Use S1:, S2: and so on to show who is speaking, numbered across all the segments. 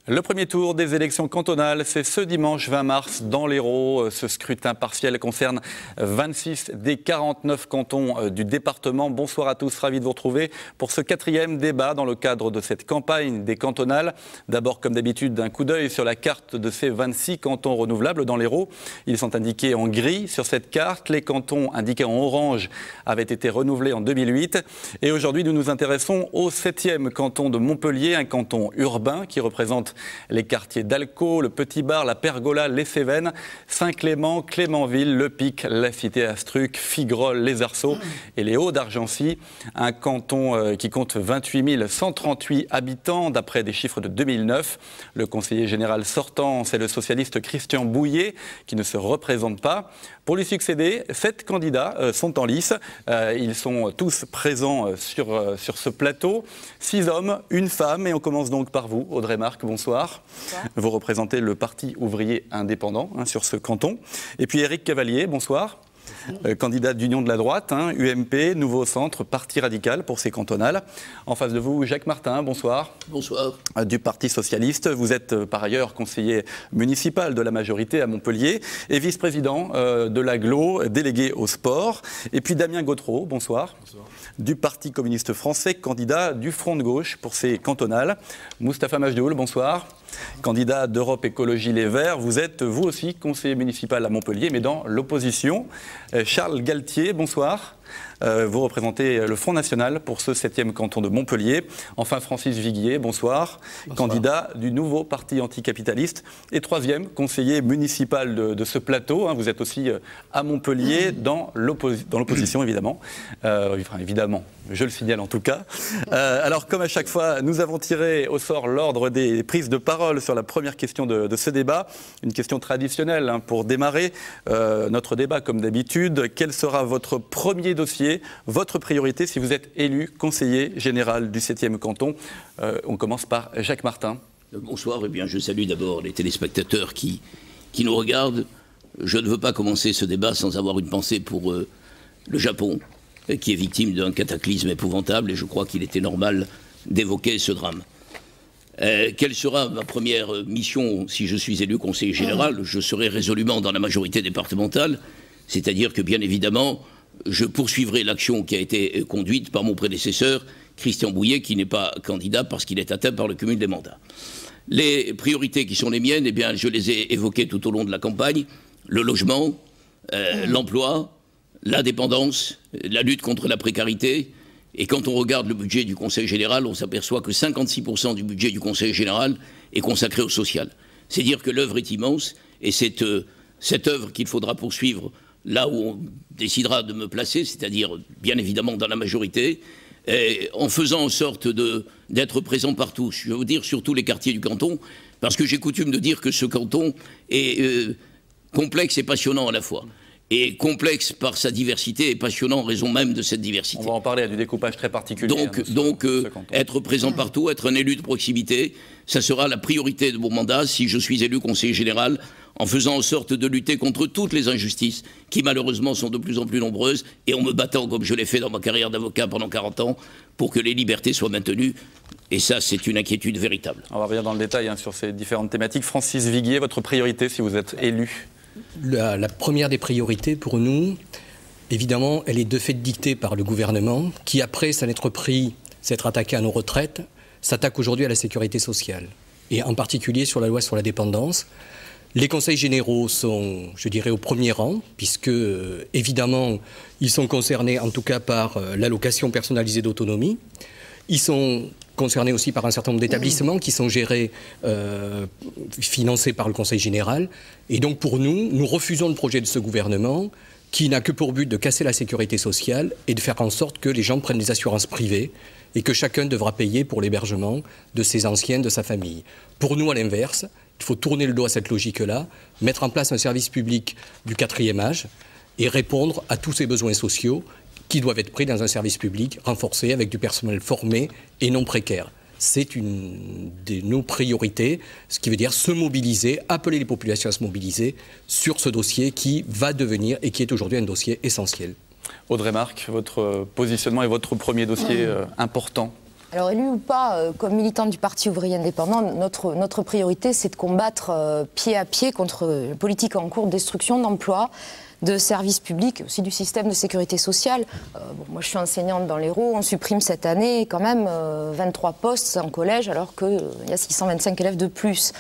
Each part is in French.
S1: Le premier tour des élections cantonales, c'est ce dimanche 20 mars dans l'Hérault. Ce scrutin partiel concerne 26 des 49 cantons du département. Bonsoir à tous, ravi de vous retrouver pour ce 4e débat dans le cadre de cette campagne des cantonales. D'abord, comme d'habitude, un coup d'œil sur la carte de ces 26 cantons renouvelables dans l'Hérault. Ils sont indiqués en gris sur cette carte. Les cantons indiqués en orange avaient été renouvelés en 2008. Et aujourd'hui, nous nous intéressons au 7e canton de Montpellier, un canton urbain qui représente les quartiers d'Alcaud, le Petit Bar, la Pergola, les Cévennes, Saint-Clément, Clémenville, Le Pic, la Cité-Astruc, Figrolles, les Arceaux et les Hauts-d'Argency. Un canton qui compte 28 138 habitants d'après des chiffres de 2009. Le conseiller général sortant, c'est le socialiste Christian Bouillet qui ne se représente pas. Pour lui succéder, 7 candidats sont en lice. Ils sont tous présents sur ce plateau. 6 hommes, 1 femme. Et on commence donc par vous, Audrey Marc. Bonsoir. Bonsoir. Vous représentez le Parti ouvrier indépendant sur ce canton. Et puis Éric Cavalier, bonsoir. Candidat d'Union de la droite, UMP, Nouveau Centre, Parti radical pour ces cantonales. En face de vous, Jacques Martin, bonsoir.
S2: Bonsoir.
S1: Du Parti socialiste. Vous êtes par ailleurs conseiller municipal de la majorité à Montpellier et vice-président de l'AGLO, délégué au sport. Et puis Damien Gautreau, bonsoir. Bonsoir. Du Parti communiste français, candidat du Front de gauche pour ces cantonales. Moustapha Majdoul, bonsoir. Candidat d'Europe Écologie Les Verts, vous êtes vous aussi conseiller municipal à Montpellier, mais dans l'opposition. Charles Galtier, bonsoir. Vous représentez le Front National pour ce 7e canton de Montpellier. Enfin, Francis Viguier, bonsoir. Candidat du nouveau parti anticapitaliste et 3e conseiller municipal de ce plateau. Vous êtes aussi à Montpellier dans l'opposition, évidemment. Enfin, évidemment, je le signale en tout cas. Alors, comme à chaque fois, nous avons tiré au sort l'ordre des prises de parole sur la première question de ce débat. Une question traditionnelle pour démarrer notre débat, comme d'habitude. Quel sera votre premier dossier, votre priorité si vous êtes élu conseiller général du 7e canton? On commence par Jacques Martin.
S2: Bonsoir, eh bien, je salue d'abord les téléspectateurs qui nous regardent. Je ne veux pas commencer ce débat sans avoir une pensée pour le Japon, qui est victime d'un cataclysme épouvantable, et je crois qu'il était normal d'évoquer ce drame. Quelle sera ma première mission si je suis élu conseiller général? Je serai résolument dans la majorité départementale, c'est-à-dire que, bien évidemment, je poursuivrai l'action qui a été conduite par mon prédécesseur, Christian Bouillet, qui n'est pas candidat parce qu'il est atteint par le cumul des mandats. Les priorités qui sont les miennes, eh bien, je les ai évoquées tout au long de la campagne. Le logement, l'emploi, la dépendance, la lutte contre la précarité. Et quand on regarde le budget du Conseil général, on s'aperçoit que 56% du budget du Conseil général est consacré au social. C'est dire que l'œuvre est immense, et c'est cette œuvre qu'il faudra poursuivre là où on décidera de me placer, c'est-à-dire bien évidemment dans la majorité, en faisant en sorte d'être présent partout. Je veux dire sur tous les quartiers du canton, parce que j'ai coutume de dire que ce canton est complexe et passionnant à la fois. Et complexe par sa diversité et passionnant en raison même de cette diversité.
S1: On va en parler, il y a du découpage très particulier.
S2: Donc être présent partout, être un élu de proximité, ça sera la priorité de mon mandat si je suis élu conseiller général, en faisant en sorte de lutter contre toutes les injustices qui malheureusement sont de plus en plus nombreuses, et en me battant comme je l'ai fait dans ma carrière d'avocat pendant 40 ans, pour que les libertés soient maintenues. Et ça, c'est une inquiétude véritable.
S1: On va revenir dans le détail sur ces différentes thématiques. Francis Viguier, votre priorité si vous êtes élu?
S3: La première des priorités pour nous, évidemment, elle est de fait dictée par le gouvernement qui, après s'en être pris, s'être attaqué à nos retraites, s'attaque aujourd'hui à la sécurité sociale. Et en particulier sur la loi sur la dépendance. Les conseils généraux sont, je dirais, au premier rang, puisque, évidemment, ils sont concernés en tout cas par l'allocation personnalisée d'autonomie. Ils sont concernés aussi par un certain nombre d'établissements qui sont gérés, financés par le Conseil général. Et donc pour nous, nous refusons le projet de ce gouvernement qui n'a que pour but de casser la sécurité sociale et de faire en sorte que les gens prennent des assurances privées et que chacun devra payer pour l'hébergement de ses anciens, de sa famille. Pour nous, à l'inverse, il faut tourner le dos à cette logique-là, mettre en place un service public du 4e âge et répondre à tous ces besoins sociaux qui doivent être pris dans un service public renforcé avec du personnel formé et non précaire. C'est une de nos priorités, ce qui veut dire se mobiliser, appeler les populations à se mobiliser sur ce dossier qui va devenir et qui est aujourd'hui un dossier essentiel.
S1: Audrey Marc, votre positionnement et votre premier dossier important?
S4: Alors, élu ou pas, comme militante du Parti ouvrier indépendant, notre priorité, c'est de combattre pied à pied contre la politique en cours de destruction d'emplois, de services publics, aussi du système de sécurité sociale. Moi, je suis enseignante dans l'Hérault. On supprime cette année quand même 23 postes en collège, alors qu'il y a 625 élèves de plus.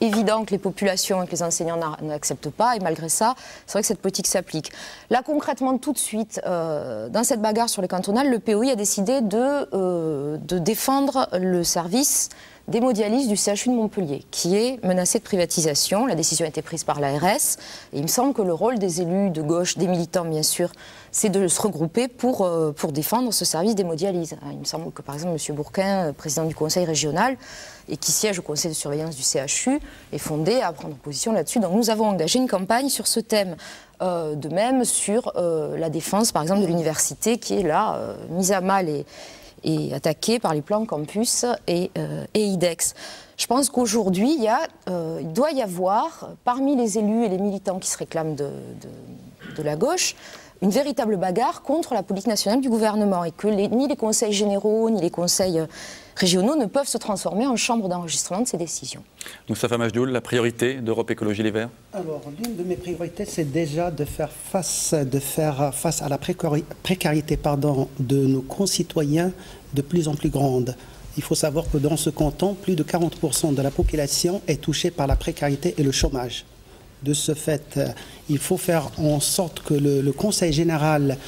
S4: Évident que les populations et que les enseignants n'acceptent pas, et malgré ça, c'est vrai que cette politique s'applique. Là, concrètement, tout de suite, dans cette bagarre sur les cantonales, le POI a décidé de défendre le service d'hémodialyse du CHU de Montpellier, qui est menacé de privatisation. La décision a été prise par l'ARS. Et il me semble que le rôle des élus de gauche, des militants bien sûr, c'est de se regrouper pour défendre ce service d'hémodialyse. Il me semble que par exemple M. Bourquin, président du conseil régional, et qui siège au conseil de surveillance du CHU, est fondé à prendre position là-dessus. Donc nous avons engagé une campagne sur ce thème. De même sur la défense par exemple de l'université qui est là, mise à mal et attaqué par les plans campus et IDEX. Je pense qu'aujourd'hui, il doit y avoir, parmi les élus et les militants qui se réclament de la gauche, une véritable bagarre contre la politique nationale du gouvernement et que ni les conseils généraux, ni les conseils régionaux ne peuvent se transformer en chambre d'enregistrement de ces décisions.
S1: Moustapha Majdoul, la priorité d'Europe Écologie Les Verts?
S5: Alors, l'une de mes priorités, c'est déjà de faire face à la précarité de nos concitoyens de plus en plus grande. Il faut savoir que dans ce canton, plus de 40% de la population est touchée par la précarité et le chômage. De ce fait, il faut faire en sorte que le Conseil général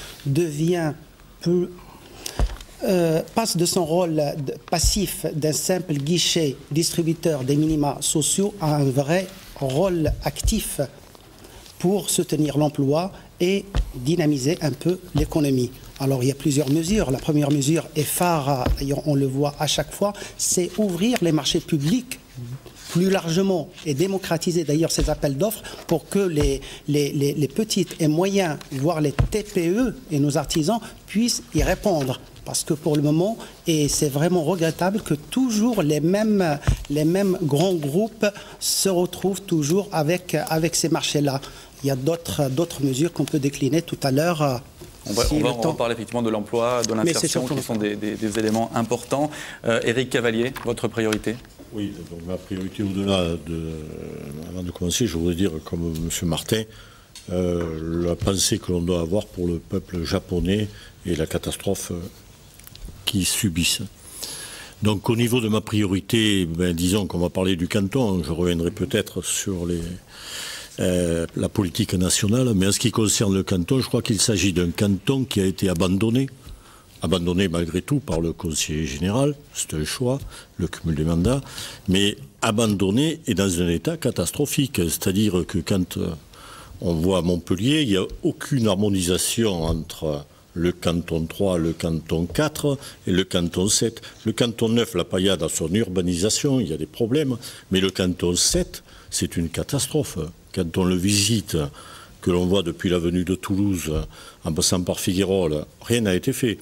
S5: passe de son rôle passif d'un simple guichet distributeur des minima sociaux à un vrai rôle actif pour soutenir l'emploi et dynamiser un peu l'économie. Alors il y a plusieurs mesures. La première mesure est phare, on le voit à chaque fois, c'est ouvrir les marchés publics plus largement et démocratiser d'ailleurs ces appels d'offres pour que les petites et moyens, voire les TPE et nos artisans puissent y répondre. Parce que pour le moment, et c'est vraiment regrettable que toujours les mêmes grands groupes se retrouvent toujours avec ces marchés-là. Il y a d'autres mesures qu'on peut décliner tout à l'heure.
S1: On parle effectivement de l'emploi, de l'insertion, qui sont des éléments importants. Éric Cavalier, votre priorité?
S6: Oui, donc ma priorité au-delà avant de commencer, je voudrais dire, comme M. Martin, la pensée que l'on doit avoir pour le peuple japonais et la catastrophe qu'ils subissent. Donc au niveau de ma priorité, disons qu'on va parler du canton, je reviendrai peut-être sur la politique nationale, mais en ce qui concerne le canton, je crois qu'il s'agit d'un canton qui a été abandonné malgré tout par le conseiller général, c'est un choix, le cumul des mandats, mais abandonné et dans un état catastrophique. C'est-à-dire que quand on voit à Montpellier, il n'y a aucune harmonisation entre le canton 3, le canton 4 et le canton 7. Le canton 9, la paillade à son urbanisation, il y a des problèmes, mais le canton 7, c'est une catastrophe. Quand on le visite, que l'on voit depuis l'avenue de Toulouse, en passant par Figuerolles, rien n'a été fait.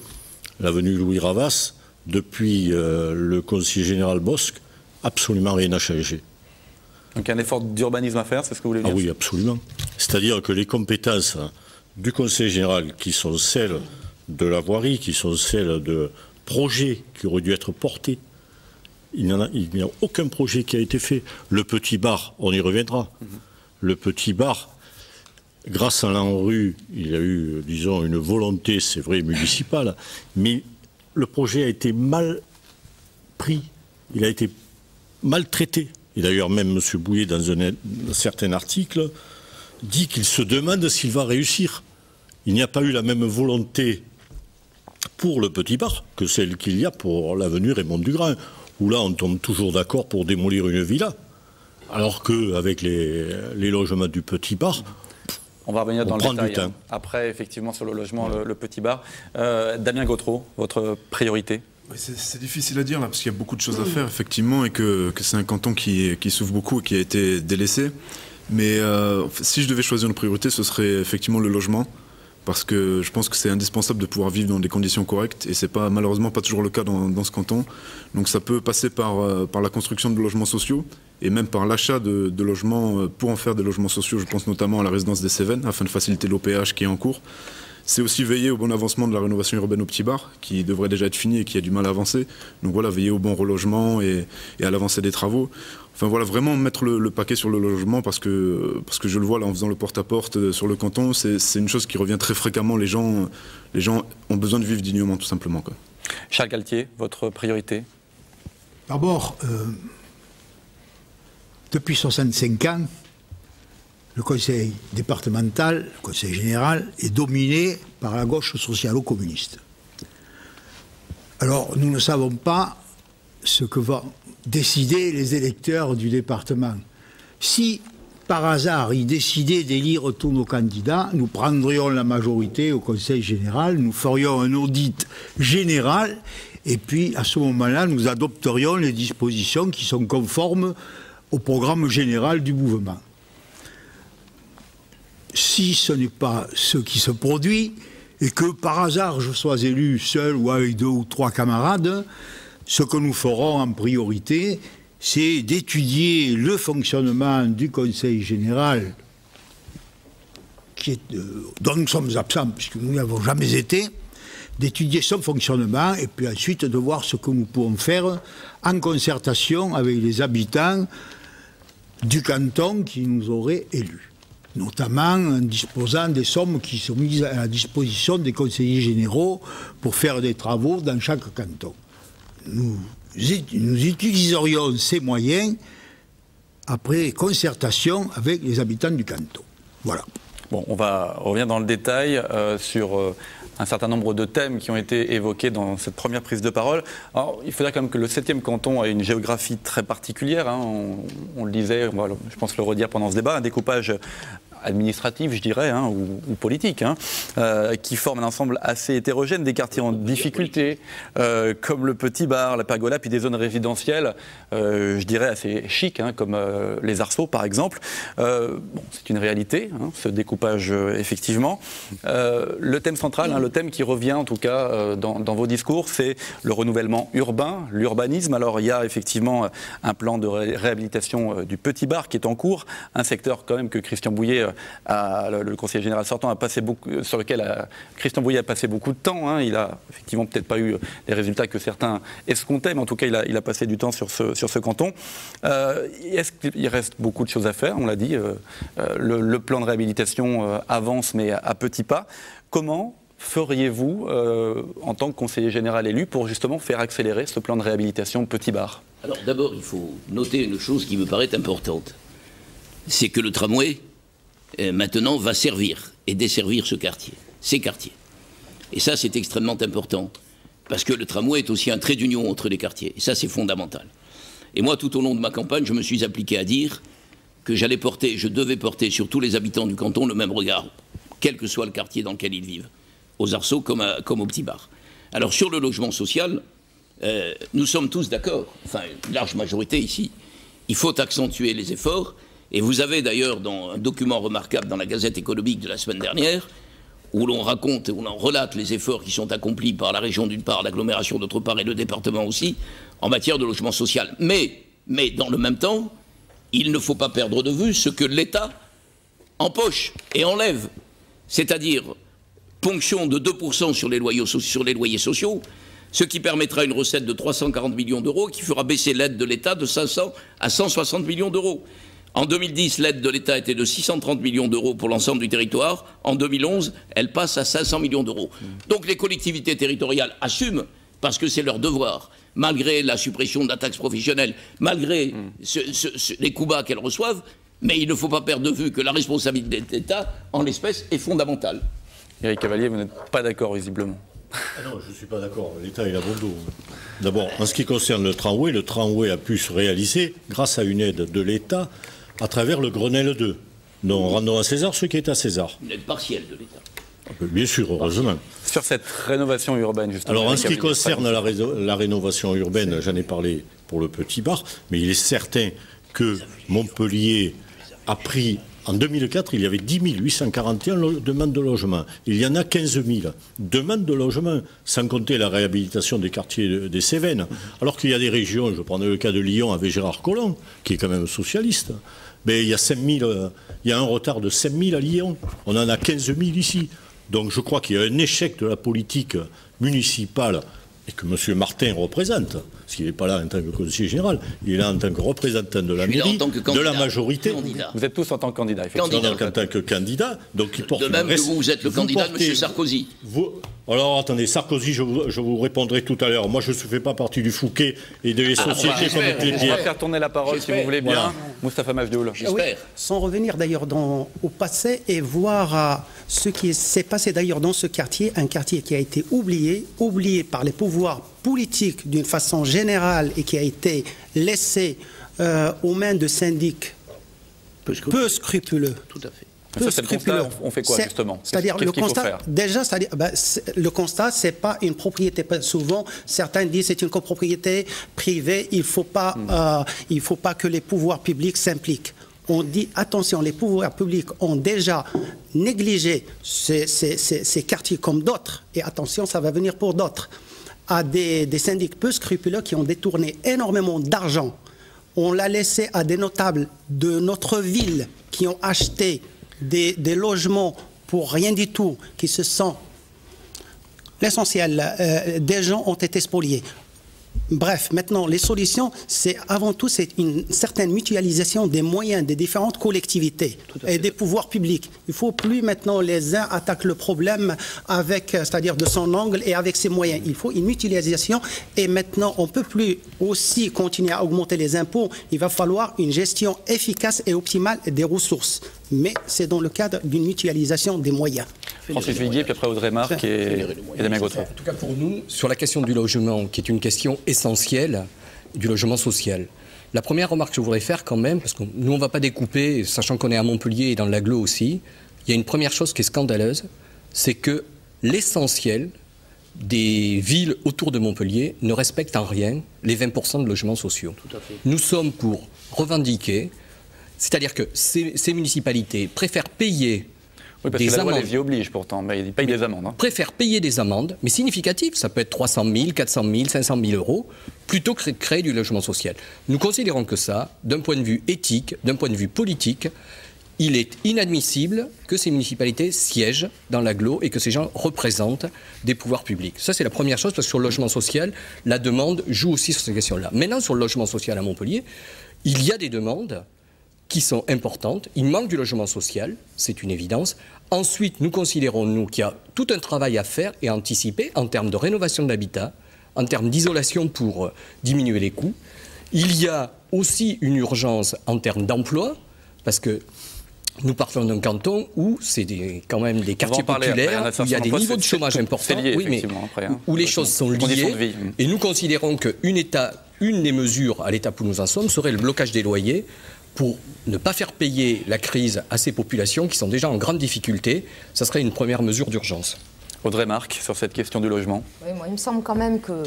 S6: L'avenue Louis Ravas, depuis le conseiller général Bosc, absolument rien n'a changé.
S1: Donc un effort d'urbanisme à faire, c'est ce que vous voulez dire?
S6: Ah oui, absolument. C'est-à-dire que les compétences du conseil général, qui sont celles de la voirie, qui sont celles de projets qui auraient dû être portés, il n'y a aucun projet qui a été fait. Le petit bar, on y reviendra. Le petit bar, grâce à l'ANRU, il y a eu, disons, une volonté, c'est vrai, municipale, mais le projet a été mal pris, il a été mal traité. Et d'ailleurs, même M. Bouillet, dans un certain article, dit qu'il se demande s'il va réussir. Il n'y a pas eu la même volonté pour le petit bar que celle qu'il y a pour l'avenue Raymond Dugrain, où là, on tombe toujours d'accord pour démolir une villa, alors qu'avec les logements du petit bar,
S1: on va revenir dans le détail après, effectivement, sur le logement, le petit bar. Damien Gautreau, votre priorité?
S7: C'est difficile à dire, là, parce qu'il y a beaucoup de choses à faire, effectivement, et que c'est un canton qui souffre beaucoup et qui a été délaissé. Mais si je devais choisir une priorité, ce serait effectivement le logement, parce que je pense que c'est indispensable de pouvoir vivre dans des conditions correctes, et c'est malheureusement pas toujours le cas dans ce canton. Donc ça peut passer par la construction de logements sociaux, et même par l'achat de logements pour en faire des logements sociaux. Je pense notamment à la résidence des Cévennes, afin de faciliter l'OPH qui est en cours. C'est aussi veiller au bon avancement de la rénovation urbaine au Petit Bar, qui devrait déjà être finie et qui a du mal à avancer. Donc voilà, veiller au bon relogement et à l'avancée des travaux. Enfin voilà, vraiment mettre le paquet sur le logement parce que je le vois là en faisant le porte-à-porte sur le canton, c'est une chose qui revient très fréquemment. Les gens ont besoin de vivre dignement, tout simplement, quoi.
S1: Charles Galtier, votre priorité?
S8: D'abord, depuis 65 ans, le conseil départemental, le conseil général, est dominé par la gauche socialo-communiste. Alors, nous ne savons pas ce que vont décider les électeurs du département. Si, par hasard, ils décidaient d'élire tous nos candidats, nous prendrions la majorité au conseil général, nous ferions un audit général, et puis, à ce moment-là, nous adopterions les dispositions qui sont conformes au programme général du mouvement. Si ce n'est pas ce qui se produit, et que par hasard je sois élu seul ou avec 2 ou 3 camarades, ce que nous ferons en priorité, c'est d'étudier le fonctionnement du Conseil général, dont nous sommes absents, puisque nous n'avons jamais été, d'étudier son fonctionnement, et puis ensuite de voir ce que nous pouvons faire en concertation avec les habitants du canton qui nous auraient élus, notamment en disposant des sommes qui sont mises à la disposition des conseillers généraux pour faire des travaux dans chaque canton. Nous utiliserions ces moyens après concertation avec les habitants du canton. Voilà.
S1: Bon, on revient dans le détail sur un certain nombre de thèmes qui ont été évoqués dans cette première prise de parole. Alors, il faut dire quand même que le 7e canton a une géographie très particulière, hein. On le disait, on va, je pense le redire pendant ce débat, un découpage administratif, je dirais, hein, ou politique, hein, qui forme un ensemble assez hétérogène, des quartiers en difficulté, comme le Petit Bar, la Pergola, puis des zones résidentielles, je dirais, assez chic, hein, comme les Arceaux, par exemple. Bon, c'est une réalité, hein, ce découpage, effectivement. Le thème central, hein, le thème qui revient, en tout cas, dans vos discours, c'est le renouvellement urbain, l'urbanisme. Alors, il y a effectivement un plan de réhabilitation du Petit Bar qui est en cours, un secteur quand même que Christian Bouillet, le conseiller général sortant, sur lequel Christian Bouillet a passé beaucoup de temps. Hein. Il a effectivement peut-être pas eu les résultats que certains escomptaient, mais en tout cas, il a passé du temps sur ce canton. Est-ce qu'il reste beaucoup de choses à faire? On l'a dit, le plan de réhabilitation avance, mais à petits pas. Comment feriez-vous, en tant que conseiller général élu, pour justement faire accélérer ce plan de réhabilitation Petit Bar?
S2: Alors d'abord, il faut noter une chose qui me paraît importante. C'est que le tramway, maintenant, va servir et desservir ces quartiers. Et ça, c'est extrêmement important, parce que le tramway est aussi un trait d'union entre les quartiers. Et ça, c'est fondamental. Et moi, tout au long de ma campagne, je me suis appliqué à dire que je devais porter sur tous les habitants du canton le même regard, quel que soit le quartier dans lequel ils vivent, aux Arceaux comme au Petit Bar. Alors, sur le logement social, nous sommes tous d'accord, enfin, une large majorité ici, il faut accentuer les efforts. Et vous avez d'ailleurs dans un document remarquable dans la Gazette économique de la semaine dernière, où l'on raconte, où l'on relate les efforts qui sont accomplis par la région d'une part, l'agglomération d'autre part et le département aussi, en matière de logement social. Mais dans le même temps, il ne faut pas perdre de vue ce que l'État empoche et enlève. C'est-à-dire ponction de 2% sur les loyers sociaux, ce qui permettra une recette de 340 millions d'euros, qui fera baisser l'aide de l'État de 500 à 160 millions d'euros. En 2010, l'aide de l'État était de 630 millions d'euros pour l'ensemble du territoire. En 2011, elle passe à 500 millions d'euros. Donc les collectivités territoriales assument, parce que c'est leur devoir, malgré la suppression de la taxe professionnelle, malgré les coups bas qu'elles reçoivent, mais il ne faut pas perdre de vue que la responsabilité de l'État, en l'espèce, est fondamentale.
S1: Éric Cavalier, vous n'êtes pas d'accord, visiblement.
S6: Ah non, je ne suis pas d'accord. L'État, il a bon dos. D'abord, en ce qui concerne le tramway a pu se réaliser grâce à une aide de l'État à travers le Grenelle 2. Donc, rendons à César ce qui est à César.
S2: Une aide partielle de l'État.
S6: Bien sûr, heureusement.
S1: Sur cette rénovation urbaine, justement.
S6: Alors, en ce qui concerne la rénovation urbaine, j'en ai parlé pour le Petit Bar, mais il est certain que Montpellier a pris, en 2004, il y avait 10 841 demandes de logement. Il y en a 15 000 demandes de logement, sans compter la réhabilitation des quartiers des Cévennes. Alors qu'il y a des régions, je prends le cas de Lyon avec Gérard Collomb, qui est quand même socialiste, mais il y a un retard de 5 000 à Lyon. On en a 15 000 ici. Donc je crois qu'il y a un échec de la politique municipale et que M. Martin représente, parce qu'il n'est pas là en tant que conseiller général, il est là en tant que représentant de la mairie, de la majorité.
S1: Vous êtes tous en tant que candidat, effectivement.
S6: En tant que candidat, donc il porte
S2: de même que vous êtes le candidat de M. Sarkozy.
S6: Alors attendez, Sarkozy, je vous répondrai tout à l'heure. Moi, je ne fais pas partie du Fouquet et des sociétés comme Clépier.
S1: On va faire tourner la parole, si vous voulez bien. Voilà. Moustapha Mafdoul.
S5: Oui, sans revenir d'ailleurs au passé et voir ce qui s'est passé d'ailleurs dans ce quartier, un quartier qui a été oublié par les pouvoirs politiques d'une façon générale et qui a été laissé aux mains de syndics peu scrupuleux.
S2: Tout à fait.
S1: Ça, c'est le constat. On fait quoi, justement?
S5: C'est-à-dire, le constat, le constat, c'est pas une propriété. Souvent, certains disent c'est une copropriété privée, il faut pas que les pouvoirs publics s'impliquent. On dit, attention, les pouvoirs publics ont déjà négligé ces quartiers comme d'autres, et attention, ça va venir pour d'autres, à des syndics peu scrupuleux qui ont détourné énormément d'argent. On l'a laissé à des notables de notre ville qui ont acheté des logements pour rien du tout, qui se sont... L'essentiel, des gens ont été spoliés. Bref, maintenant, les solutions, c'est avant tout une certaine mutualisation des moyens des différentes collectivités et des pouvoirs publics. Il ne faut plus maintenant les uns attaquent le problème avec, c'est-à-dire de son angle et avec ses moyens. Il faut une mutualisation et maintenant, on ne peut plus aussi continuer à augmenter les impôts. Il va falloir une gestion efficace et optimale des ressources. Mais c'est dans le cadre d'une mutualisation des moyens.
S1: Francis Viguier, puis après Audrey Marc et Damien Gautreau.
S3: En tout cas pour nous, sur la question du logement, qui est une question essentielle, du logement social, la première remarque que je voudrais faire quand même, parce que nous on ne va pas découper, sachant qu'on est à Montpellier et dans l'agglo aussi, il y a une première chose qui est scandaleuse, c'est que l'essentiel des villes autour de Montpellier ne respectent en rien les 20% de logements sociaux. Tout à fait. Nous sommes pour revendiquer, c'est-à-dire que ces municipalités préfèrent payer
S1: parce que la loi les y oblige pourtant, mais ils payent des amendes.
S3: Préfèrent payer des amendes, mais significatives, ça peut être 300 000, 400 000, 500 000 euros, plutôt que créer du logement social. Nous considérons que ça, d'un point de vue éthique, d'un point de vue politique, il est inadmissible que ces municipalités siègent dans l'agglo et que ces gens représentent des pouvoirs publics. Ça, c'est la première chose, parce que sur le logement social, la demande joue aussi sur ces questions-là. Maintenant, sur le logement social à Montpellier, il y a des demandes qui sont importantes. Il manque du logement social, c'est une évidence. Ensuite, nous considérons, nous, qu'il y a tout un travail à faire et à anticiper en termes de rénovation de l'habitat, en termes d'isolation pour diminuer les coûts. Il y a aussi une urgence en termes d'emploi, parce que nous partons d'un canton où c'est quand même des quartiers populaires, où il y a des niveaux de chômage importants, où les choses sont liées. Et nous considérons qu'une des mesures à l'étape où nous en sommes serait le blocage des loyers, pour ne pas faire payer la crise à ces populations qui sont déjà en grande difficulté. Ça serait une première mesure d'urgence.
S1: Audrey Marc, sur cette question du logement.
S4: Oui, moi, il me semble quand même que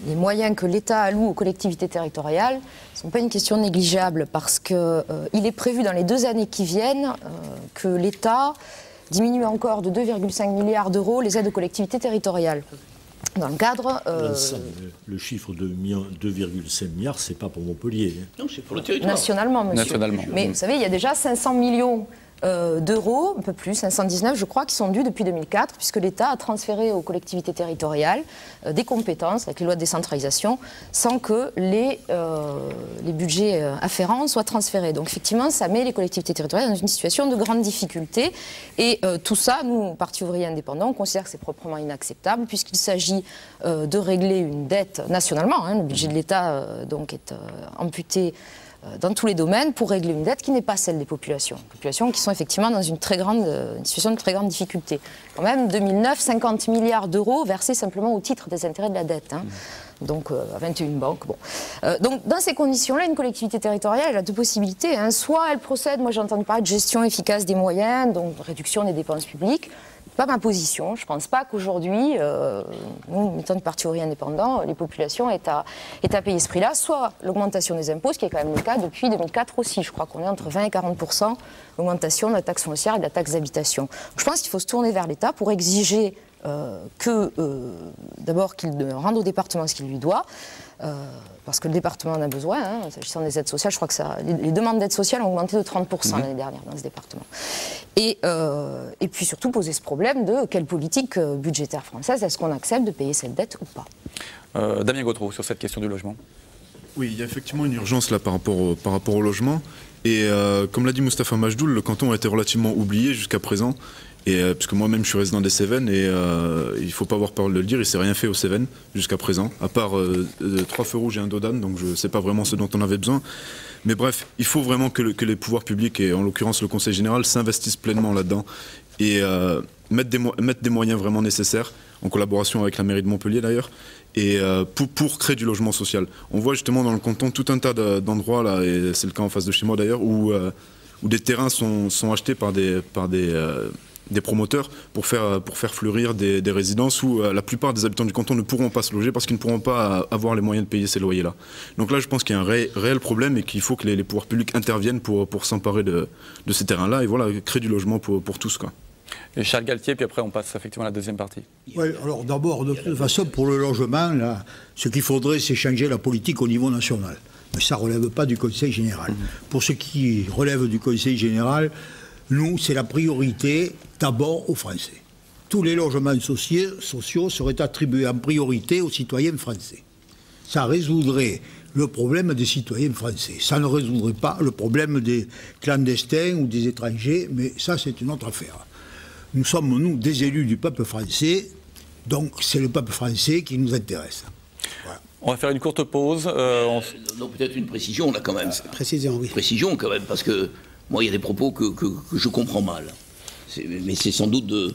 S4: les moyens que l'État alloue aux collectivités territoriales ne sont pas une question négligeable, parce qu'il est prévu dans les 2 années qui viennent que l'État diminue encore de 2,5 milliards d'euros les aides aux collectivités territoriales. Dans le cadre...
S6: Le chiffre de 2,5 milliards, c'est pas pour Montpellier.
S2: Non, c'est pour le territoire.
S4: Nationalement, monsieur.
S1: Nationalement.
S4: Mais vous savez, il y a déjà 500 millions d'euros, un peu plus, 519 je crois, qui sont dus depuis 2004, puisque l'État a transféré aux collectivités territoriales des compétences avec les lois de décentralisation, sans que les budgets afférents soient transférés. Donc effectivement, ça met les collectivités territoriales dans une situation de grande difficulté. Et tout ça, nous, Parti ouvrier indépendant, on considère que c'est proprement inacceptable, puisqu'il s'agit de régler une dette nationalement. Le budget de l'État donc est amputé dans tous les domaines pour régler une dette qui n'est pas celle des populations. Populations qui sont effectivement dans une situation de très grande difficulté. Quand même, 2009, 50 milliards d'euros versés simplement au titre des intérêts de la dette. Donc, à 21 banques. Bon. Donc, dans ces conditions-là, une collectivité territoriale, elle a 2 possibilités. Soit elle procède, moi j'ai entendu parler de gestion efficace des moyens, donc réduction des dépenses publiques. Pas ma position. Je ne pense pas qu'aujourd'hui, nous, militants du Parti ouvrier indépendant, les populations aient à payer ce prix-là. Soit l'augmentation des impôts, ce qui est quand même le cas depuis 2004 aussi. Je crois qu'on est entre 20 et 40% l'augmentation de la taxe foncière et de la taxe d'habitation. Je pense qu'il faut se tourner vers l'État pour exiger d'abord qu'il rende au département ce qu'il lui doit, parce que le département en a besoin, hein, s'agissant des aides sociales, je crois que les demandes d'aide sociale ont augmenté de 30% l'année dernière dans ce département. Et puis surtout poser ce problème de quelle politique budgétaire française, est-ce qu'on accepte de payer cette dette ou pas?
S1: Damien Gautreau, sur cette question du logement.
S7: Oui, il y a effectivement une urgence là par rapport au logement. Et comme l'a dit Moustapha Majdoul, le canton a été relativement oublié jusqu'à présent. Et parce que moi-même je suis résident des Cévennes et il ne faut pas avoir peur de le dire, il ne s'est rien fait aux Cévennes jusqu'à présent, à part 3 feux rouges et un dos d'âne, donc je ne sais pas vraiment ce dont on avait besoin. Mais bref, il faut vraiment que les pouvoirs publics, et en l'occurrence le Conseil général, s'investissent pleinement là-dedans et mettre des moyens vraiment nécessaires, en collaboration avec la mairie de Montpellier d'ailleurs, et pour créer du logement social. On voit justement dans le canton tout un tas d'endroits, là, et c'est le cas en face de chez moi d'ailleurs, où des terrains sont achetés par des promoteurs pour faire fleurir des résidences où la plupart des habitants du canton ne pourront pas se loger parce qu'ils ne pourront pas avoir les moyens de payer ces loyers-là. Donc là, je pense qu'il y a un réel problème et qu'il faut que les pouvoirs publics interviennent pour s'emparer de ces terrains-là et voilà, créer du logement pour tous, quoi.
S1: Et Charles Galtier, puis après on passe effectivement à la deuxième partie.
S8: Oui, alors d'abord, de toute façon, pour le logement, là, ce qu'il faudrait, c'est changer la politique au niveau national. Mais ça ne relève pas du Conseil général. Pour ce qui relève du Conseil général, nous, c'est la priorité d'abord aux Français. Tous les logements sociaux seraient attribués en priorité aux citoyens français. Ça résoudrait le problème des citoyens français. Ça ne résoudrait pas le problème des clandestins ou des étrangers, mais ça, c'est une autre affaire. Nous sommes, nous, des élus du peuple français, donc c'est le peuple français qui nous intéresse. Voilà.
S1: On va faire une courte pause.
S2: Donc peut-être une précision, là, quand même.
S5: Précision, oui.
S2: Précision, quand même, parce que moi, il y a des propos que je comprends mal. Mais c'est sans doute de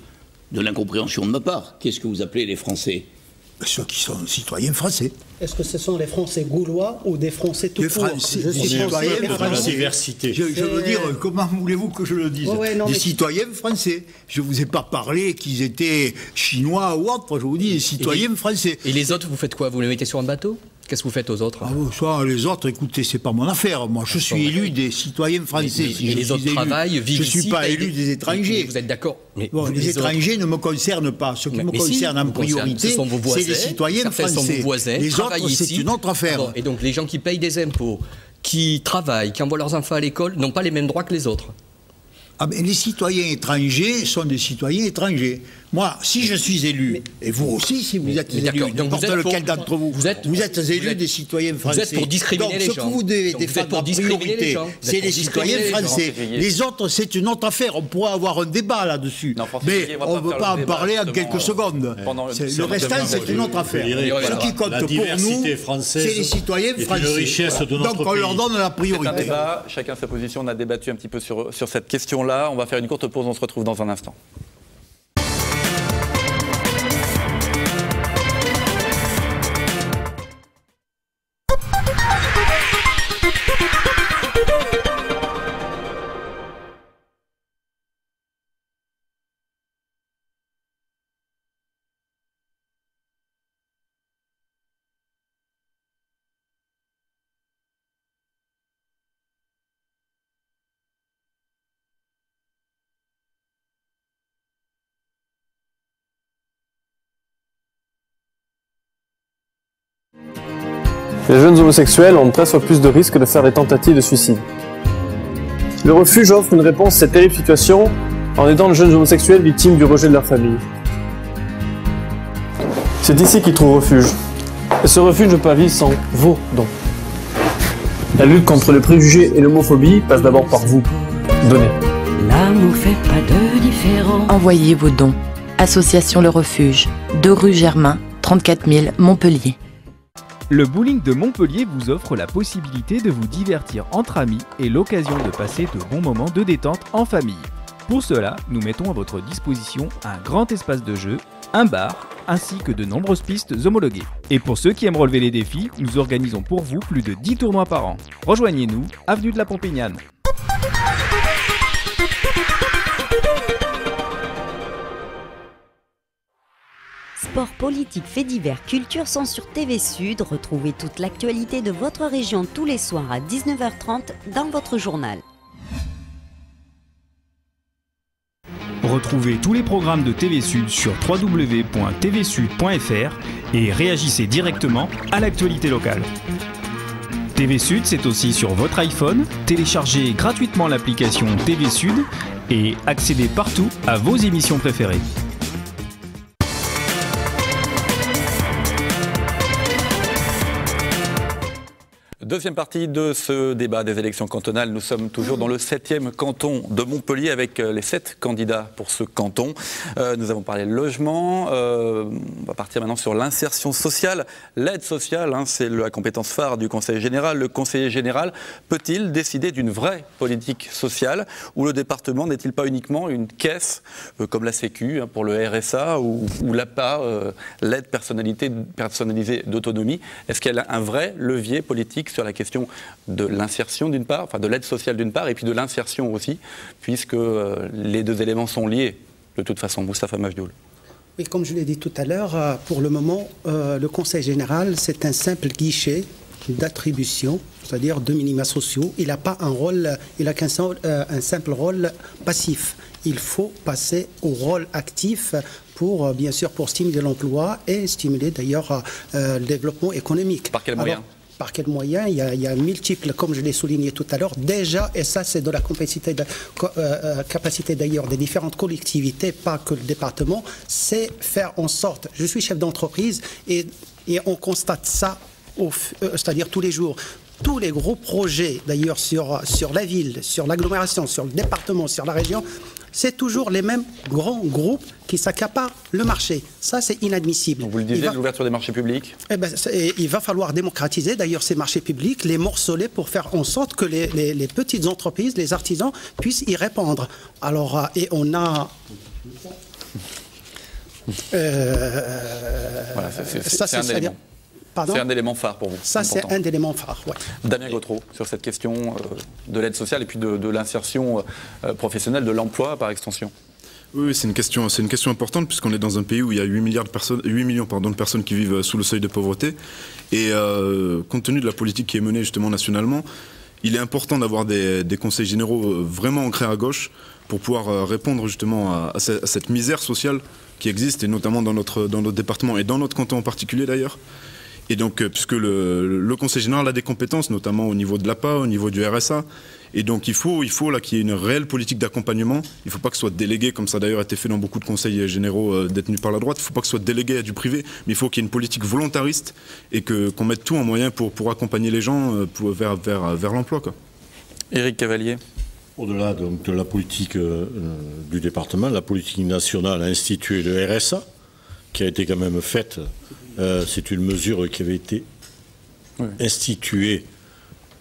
S2: l'incompréhension de ma part. Qu'est-ce que vous appelez les Français?
S8: Ceux qui sont citoyens français.
S5: Est-ce que ce sont les Français gaulois ou des Français tout court?
S8: Des citoyens français. Je veux dire, comment voulez-vous que je le dise? Des citoyens français. Je ne vous ai pas parlé qu'ils étaient chinois ou autres, je vous dis des citoyens français.
S3: Et les autres, vous faites quoi? Vous les mettez sur un bateau? Qu'est-ce que vous faites aux autres?
S8: Soit les autres, écoutez, c'est pas mon affaire. Moi, je suis élu des citoyens français.
S3: Mais les autres travaillent, vivent ici.
S8: Je ne suis pas élu des étrangers.
S3: Vous êtes d'accord?
S8: Bon, les étrangers ne me concernent pas. Ce qui me concerne en priorité, c'est les citoyens français. Les autres, c'est une autre affaire.
S3: Et donc, les gens qui payent des impôts, qui travaillent, qui envoient leurs enfants à l'école, n'ont pas les mêmes droits que les autres.
S8: Ah ben, les citoyens étrangers sont des citoyens étrangers. Moi, si je suis élu, et vous aussi, si vous êtes élu, n'importe lequel d'entre vous, vous êtes élu des citoyens français.
S3: Vous êtes pour discriminer les gens.
S8: Donc, ce que vous devez défendre en priorité, c'est les citoyens français. Les autres, c'est une autre affaire. On pourra avoir un débat là-dessus. Mais on ne peut pas en parler en quelques secondes. Le restant, c'est une autre affaire. Ce qui compte pour nous, c'est les citoyens français. Donc, on leur donne la priorité.
S1: Chacun sa position. On a débattu un petit peu sur cette question-là. On va faire une courte pause, on se retrouve dans un instant.
S9: Les jeunes homosexuels ont 13 fois plus de risques de faire des tentatives de suicide. Le refuge offre une réponse à cette terrible situation en aidant les jeunes homosexuels victimes du rejet de leur famille. C'est ici qu'ils trouvent refuge. Et ce refuge ne peut pas vivre sans vos dons. La lutte contre le préjugé et l'homophobie passe d'abord par vous. Donnez.
S10: L'amour fait pas de différence.
S11: Envoyez vos dons. Association Le Refuge, 2 rue Germain, 34 000 Montpellier.
S12: Le bowling de Montpellier vous offre la possibilité de vous divertir entre amis et l'occasion de passer de bons moments de détente en famille. Pour cela, nous mettons à votre disposition un grand espace de jeu, un bar, ainsi que de nombreuses pistes homologuées. Et pour ceux qui aiment relever les défis, nous organisons pour vous plus de 10 tournois par an. Rejoignez-nous, avenue de la Pompignane.
S10: Sport, politique, faits divers, culture sont sur TV Sud. Retrouvez toute l'actualité de votre région tous les soirs à 19h30 dans votre journal.
S12: Retrouvez tous les programmes de TV Sud sur www.tvsud.fr et réagissez directement à l'actualité locale. TV Sud, c'est aussi sur votre iPhone. Téléchargez gratuitement l'application TV Sud et accédez partout à vos émissions préférées.
S1: Deuxième partie de ce débat des élections cantonales. Nous sommes toujours dans le 7e canton de Montpellier avec les 7 candidats pour ce canton. Nous avons parlé de logement. On va partir maintenant sur l'insertion sociale. L'aide sociale, c'est la compétence phare du Conseil général. Le conseiller général peut-il décider d'une vraie politique sociale où le département n'est-il pas uniquement une caisse comme la Sécu pour le RSA ou l'APA, l'aide personnalisée d'autonomie? Est-ce qu'elle a un vrai levier politique sur la question de l'insertion d'une part, enfin de l'aide sociale d'une part, et puis de l'insertion aussi, puisque les deux éléments sont liés de toute façon. Moustapha Mafdioul.
S5: Oui, comme je l'ai dit tout à l'heure, pour le moment, le Conseil général, c'est un simple guichet d'attribution, c'est-à-dire de minima sociaux. Il n'a pas un rôle, il n'a un simple rôle passif. Il faut passer au rôle actif pour, bien sûr, pour stimuler l'emploi et stimuler d'ailleurs le développement économique.
S1: Par quels moyens ?
S5: Par quels moyens? Il y a multiples, comme je l'ai souligné tout à l'heure, déjà, et ça c'est de la capacité d'ailleurs des différentes collectivités, pas que le département, c'est faire en sorte, je suis chef d'entreprise et on constate ça, c'est-à-dire tous les jours. Tous les gros projets, d'ailleurs, sur la ville, sur l'agglomération, sur le département, sur la région, c'est toujours les mêmes grands groupes qui s'accaparent le marché. Ça, c'est inadmissible.
S1: Donc vous le disiez, l'ouverture des marchés publics.
S5: Il va falloir démocratiser, d'ailleurs, ces marchés publics, les morceler pour faire en sorte que les petites entreprises, les artisans, puissent y répondre. Alors, et on a...
S1: voilà, c'est un élément. C'est un élément phare pour vous.
S5: Ça, c'est un élément phare, oui.
S1: Damien Gautreau, sur cette question de l'aide sociale et puis de l'insertion professionnelle, de l'emploi par extension.
S7: Oui, c'est une question importante puisqu'on est dans un pays où il y a 8 millions de personnes qui vivent sous le seuil de pauvreté. Et compte tenu de la politique qui est menée justement nationalement, il est important d'avoir des conseils généraux vraiment ancrés à gauche pour pouvoir répondre justement à cette misère sociale qui existe, et notamment dans notre département et dans notre canton en particulier d'ailleurs. Et donc, puisque le Conseil général a des compétences, notamment au niveau de l'APA, au niveau du RSA, et donc il faut là qu'il y ait une réelle politique d'accompagnement. Il ne faut pas que ce soit délégué, comme ça d'ailleurs a été fait dans beaucoup de conseils généraux détenus par la droite. Il ne faut pas que ce soit délégué à du privé, mais il faut qu'il y ait une politique volontariste et qu'on mette tout en moyen pour accompagner les gens vers l'emploi, quoi.
S1: Éric Cavalier.
S6: Au-delà donc de la politique du département, la politique nationale a institué le RSA, qui a été quand même faite. C'est une mesure qui avait été instituée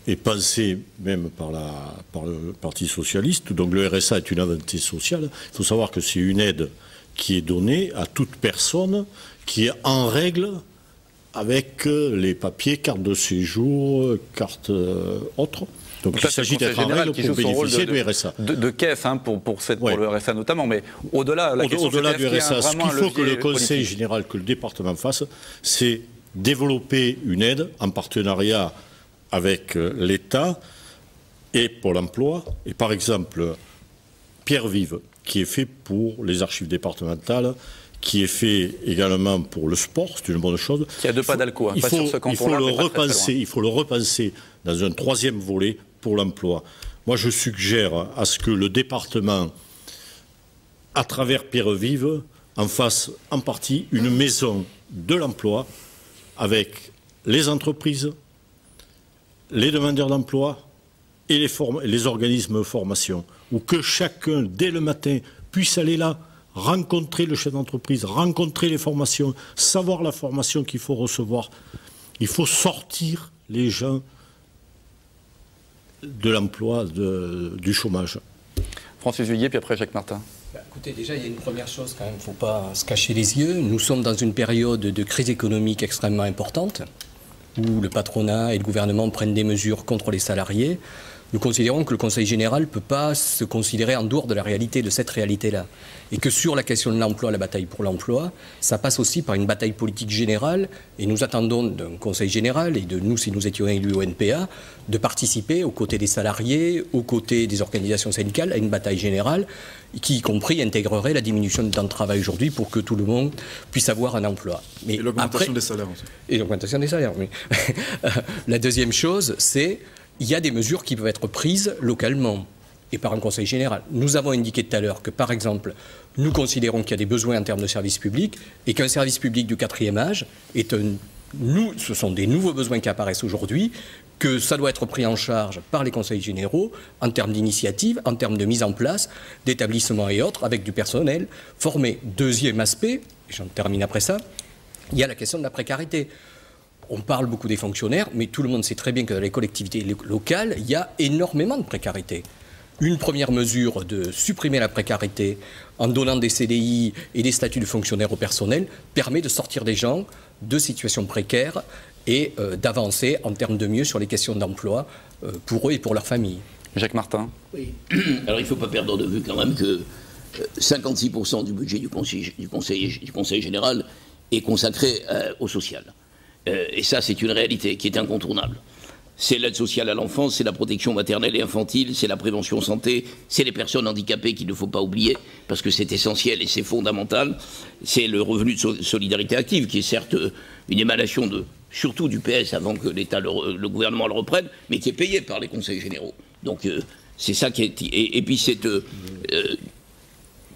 S6: et pensée même par le Parti socialiste. Donc le RSA est une avancée sociale. Il faut savoir que c'est une aide qui est donnée à toute personne qui est en règle avec les papiers, carte de séjour, carte autre. Donc il s'agit d'être en règle pour bénéficier du RSA.
S1: De caisse pour le RSA notamment, mais au-delà du RSA,
S6: ce qu'il faut que le Conseil général, que le département fasse, c'est développer une aide en partenariat avec l'État et Pôle emploi. Et par exemple, Pierre Vive, qui est fait pour les archives départementales, qui est fait également pour le sport, c'est une bonne chose.
S1: Qui a deux pas d'alco, pas sur ce canton-là.
S6: Il faut le repenser dans un troisième volet pour l'emploi. Moi, je suggère à ce que le département, à travers Pierre Vive, en fasse en partie une maison de l'emploi avec les entreprises, les demandeurs d'emploi et les organismes de formation, où que chacun, dès le matin, puisse aller là, rencontrer le chef d'entreprise, rencontrer les formations, savoir la formation qu'il faut recevoir. Il faut sortir les gens de l'emploi, du chômage.
S1: Francis Vuillet, puis après Jacques Martin.
S3: Écoutez, déjà, il y a une première chose quand même, il ne faut pas se cacher les yeux. Nous sommes dans une période de crise économique extrêmement importante, où le patronat et le gouvernement prennent des mesures contre les salariés. Nous considérons que le Conseil général ne peut pas se considérer en dehors de la réalité, de cette réalité-là. Et que sur la question de l'emploi, la bataille pour l'emploi, ça passe aussi par une bataille politique générale. Et nous attendons d'un Conseil général, et de nous, si nous étions élus au NPA, de participer aux côtés des salariés, aux côtés des organisations syndicales, à une bataille générale qui, y compris, intégrerait la diminution du temps de travail aujourd'hui pour que tout le monde puisse avoir un emploi. Mais
S7: et l'augmentation des salaires aussi.
S3: Et l'augmentation des salaires, oui. La deuxième chose, c'est il y a des mesures qui peuvent être prises localement et par un conseil général. Nous avons indiqué tout à l'heure que, par exemple, nous considérons qu'il y a des besoins en termes de services publics et qu'un service public du 4e âge ce sont des nouveaux besoins qui apparaissent aujourd'hui, que ça doit être pris en charge par les conseils généraux en termes d'initiative, en termes de mise en place d'établissements et autres, avec du personnel formé. Deuxième aspect, et j'en termine après ça, il y a la question de la précarité. On parle beaucoup des fonctionnaires, mais tout le monde sait très bien que dans les collectivités locales, il y a énormément de précarité. Une première mesure de supprimer la précarité en donnant des CDI et des statuts de fonctionnaires au personnel permet de sortir des gens de situations précaires et d'avancer en termes de mieux sur les questions d'emploi pour eux et pour leurs familles.
S1: Jacques Martin.
S2: Oui. Alors il ne faut pas perdre de vue quand même que 56% du budget du Conseil général est consacré au social. Et ça, c'est une réalité qui est incontournable. C'est l'aide sociale à l'enfance, c'est la protection maternelle et infantile, c'est la prévention santé, c'est les personnes handicapées qu'il ne faut pas oublier, parce que c'est essentiel et c'est fondamental. C'est le revenu de solidarité active, qui est certes une émanation surtout du PS avant que le gouvernement le reprenne, mais qui est payé par les conseils généraux. Donc c'est ça qui est... Et puis c'est...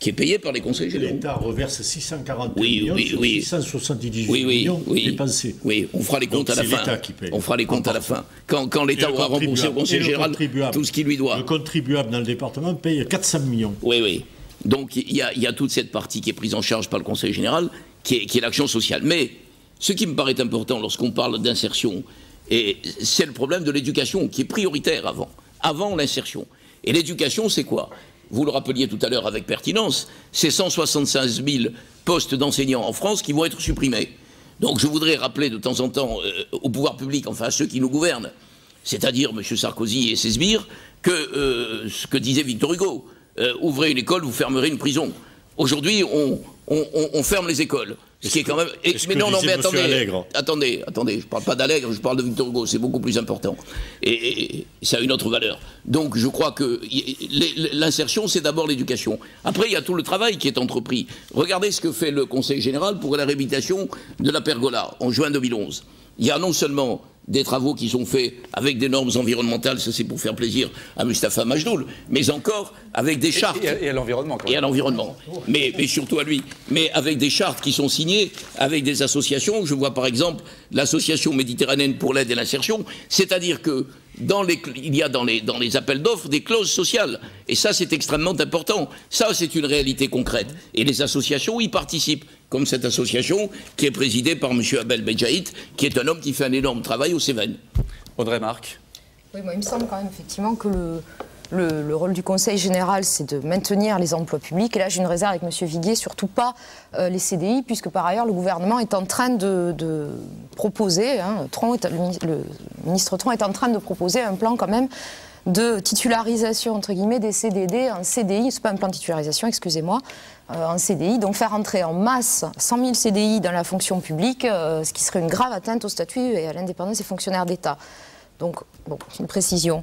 S2: qui est payé par les conseils généraux.
S6: L'État reverse 640 millions sur 678 millions dépensés.
S2: Oui, on fera les comptes à la fin.
S6: C'est l'État qui paye.
S2: On fera les comptes à la fin. Quand l'État aura remboursé au conseil général tout ce qu'il lui doit.
S6: Le contribuable dans le département paye 400 millions.
S2: Oui, oui. Donc il y a toute cette partie qui est prise en charge par le conseil général, qui est l'action sociale. Mais ce qui me paraît important lorsqu'on parle d'insertion, c'est le problème de l'éducation, qui est prioritaire avant l'insertion. Et l'éducation, c'est quoi ? Vous le rappeliez tout à l'heure avec pertinence, c'est 175 000 postes d'enseignants en France qui vont être supprimés. Donc je voudrais rappeler de temps en temps au pouvoir public, enfin à ceux qui nous gouvernent, c'est-à-dire M. Sarkozy et ses sbires, que ce que disait Victor Hugo, ouvrez une école, vous fermerez une prison. Aujourd'hui, on ferme les écoles. Ce qui est quand même... mais non, mais attendez, je ne parle pas d'Allègre, je parle de Victor Hugo, c'est beaucoup plus important. Et ça a une autre valeur. Donc je crois que l'insertion, c'est d'abord l'éducation. Après, il y a tout le travail qui est entrepris. Regardez ce que fait le Conseil général pour la réhabilitation de la pergola en juin 2011. Il y a non seulement des travaux qui sont faits avec des normes environnementales, ça c'est pour faire plaisir à Mustapha Majdoul, mais encore avec des chartes.
S1: Et à l'environnement.
S2: Et à l'environnement, mais surtout à lui. Mais avec des chartes qui sont signées, avec des associations. Je vois par exemple l'Association méditerranéenne pour l'aide et l'insertion, c'est-à-dire que il y a dans les appels d'offres des clauses sociales. Et ça, c'est extrêmement important. Ça, c'est une réalité concrète. Et les associations y participent, comme cette association qui est présidée par M. Abel Bedjaït, qui est un homme qui fait un énorme travail aux Cévennes.
S1: Audrey Marc.
S4: Oui, moi, il me semble quand même effectivement que le rôle du Conseil général, c'est de maintenir les emplois publics. Et là, j'ai une réserve avec M. Viguier, surtout pas les CDI, puisque par ailleurs, le gouvernement est en train de proposer, le ministre Tron est en train de proposer un plan quand même de titularisation, entre guillemets, des CDD en CDI. C'est pas un plan de titularisation, excusez-moi, en CDI. Donc faire entrer en masse 100 000 CDI dans la fonction publique, ce qui serait une grave atteinte au statut et à l'indépendance des fonctionnaires d'État. Donc, bon, c'est une précision.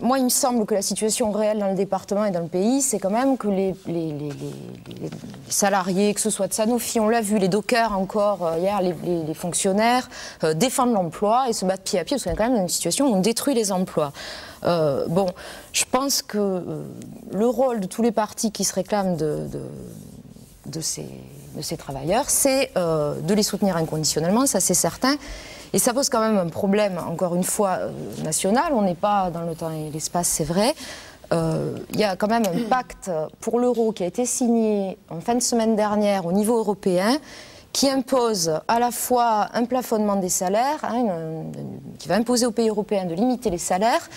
S4: Moi, il me semble que la situation réelle dans le département et dans le pays, c'est quand même que les salariés, que ce soit de Sanofi, on l'a vu, les dockers encore hier, les fonctionnaires, défendent l'emploi et se battent pied à pied, parce qu'on est quand même dans une situation où on détruit les emplois. Bon, je pense que le rôle de tous les partis qui se réclament de ces travailleurs, c'est de les soutenir inconditionnellement, ça c'est certain. Et ça pose quand même un problème, encore une fois, national. On n'est pas dans le temps et l'espace, c'est vrai. Il y a quand même un pacte pour l'euro qui a été signé en fin de semaine dernière au niveau européen, qui impose à la fois un plafonnement des salaires, qui va imposer aux pays européens de limiter les salaires,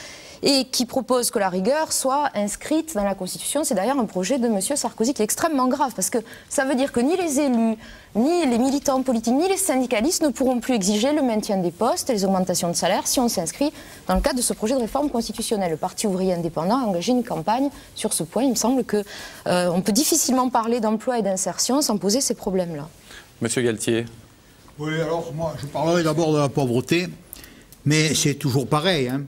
S4: et qui propose que la rigueur soit inscrite dans la Constitution. C'est d'ailleurs un projet de M. Sarkozy qui est extrêmement grave, parce que ça veut dire que ni les élus, ni les militants politiques, ni les syndicalistes ne pourront plus exiger le maintien des postes et les augmentations de salaire si on s'inscrit dans le cadre de ce projet de réforme constitutionnelle. Le Parti ouvrier indépendant a engagé une campagne sur ce point. Il me semble qu'on peut difficilement parler d'emploi et d'insertion sans poser ces problèmes-là.
S1: Monsieur Galtier.
S8: Oui, alors moi, je parlerai d'abord de la pauvreté, mais c'est toujours pareil. Hein.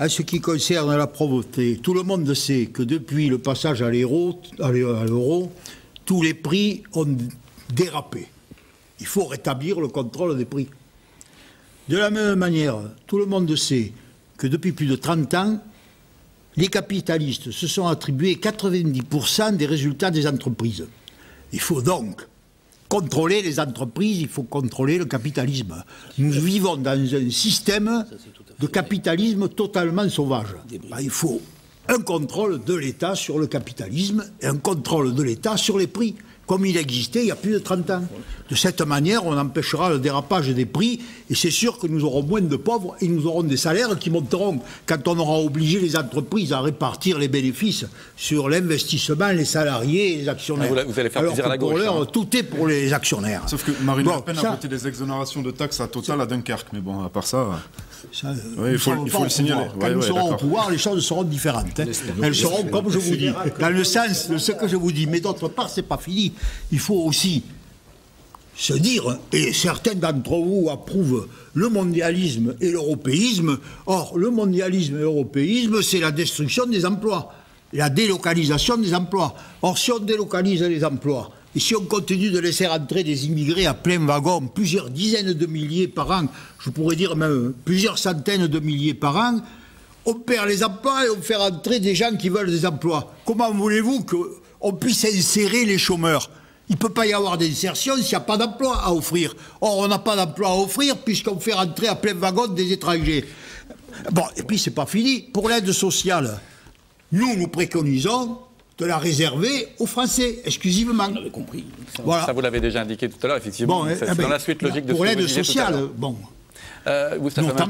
S8: En ce qui concerne la pauvreté, tout le monde sait que depuis le passage à l'euro, tous les prix ont dérapé. Il faut rétablir le contrôle des prix. De la même manière, tout le monde sait que depuis plus de 30 ans, les capitalistes se sont attribués 90% des résultats des entreprises. Il faut donc contrôler les entreprises, il faut contrôler le capitalisme. Nous vivons dans un système de capitalisme totalement sauvage. Il faut un contrôle de l'État sur le capitalisme et un contrôle de l'État sur les prix, comme il existait il y a plus de 30 ans. De cette manière, on empêchera le dérapage des prix et c'est sûr que nous aurons moins de pauvres et nous aurons des salaires qui monteront quand on aura obligé les entreprises à répartir les bénéfices sur l'investissement, les salariés et les actionnaires.
S1: Vous allez faire
S8: alors
S1: plaisir à la gauche.
S8: Pour l'heure, tout est pour les actionnaires.
S7: Sauf que Marine Le Pen a voté des exonérations de taxes à Total à Dunkerque, mais bon, à part ça... oui, il faut le signaler.
S8: Quand nous serons au pouvoir, les choses seront différentes. Hein. Elles seront, comme je vous dis, dans le sens de ce que je vous dis. Mais d'autre part, c'est pas fini. Il faut aussi se dire, et certains d'entre vous approuvent le mondialisme et l'européisme. Or, le mondialisme et l'européisme, c'est la destruction des emplois, la délocalisation des emplois. Or, si on délocalise les emplois, et si on continue de laisser rentrer des immigrés à plein wagon, plusieurs dizaines de milliers par an, je pourrais dire même plusieurs centaines de milliers par an, on perd les emplois et on fait rentrer des gens qui veulent des emplois. Comment voulez-vous qu'on puisse insérer les chômeurs ? Il ne peut pas y avoir d'insertion s'il n'y a pas d'emploi à offrir. Or, on n'a pas d'emploi à offrir puisqu'on fait rentrer à plein wagon des étrangers. Bon, et puis c'est pas fini. Pour l'aide sociale, nous préconisons de la réserver aux Français, exclusivement.
S2: On avait compris.
S1: Voilà. Ça, vous l'avez déjà indiqué tout à l'heure, effectivement.
S8: Bon,
S1: c'est dans la suite logique de ce
S8: pour
S1: que
S8: l'aide
S1: vous disiez
S8: sociale,
S1: tout à l'heure.
S8: bon.
S1: Moustapha,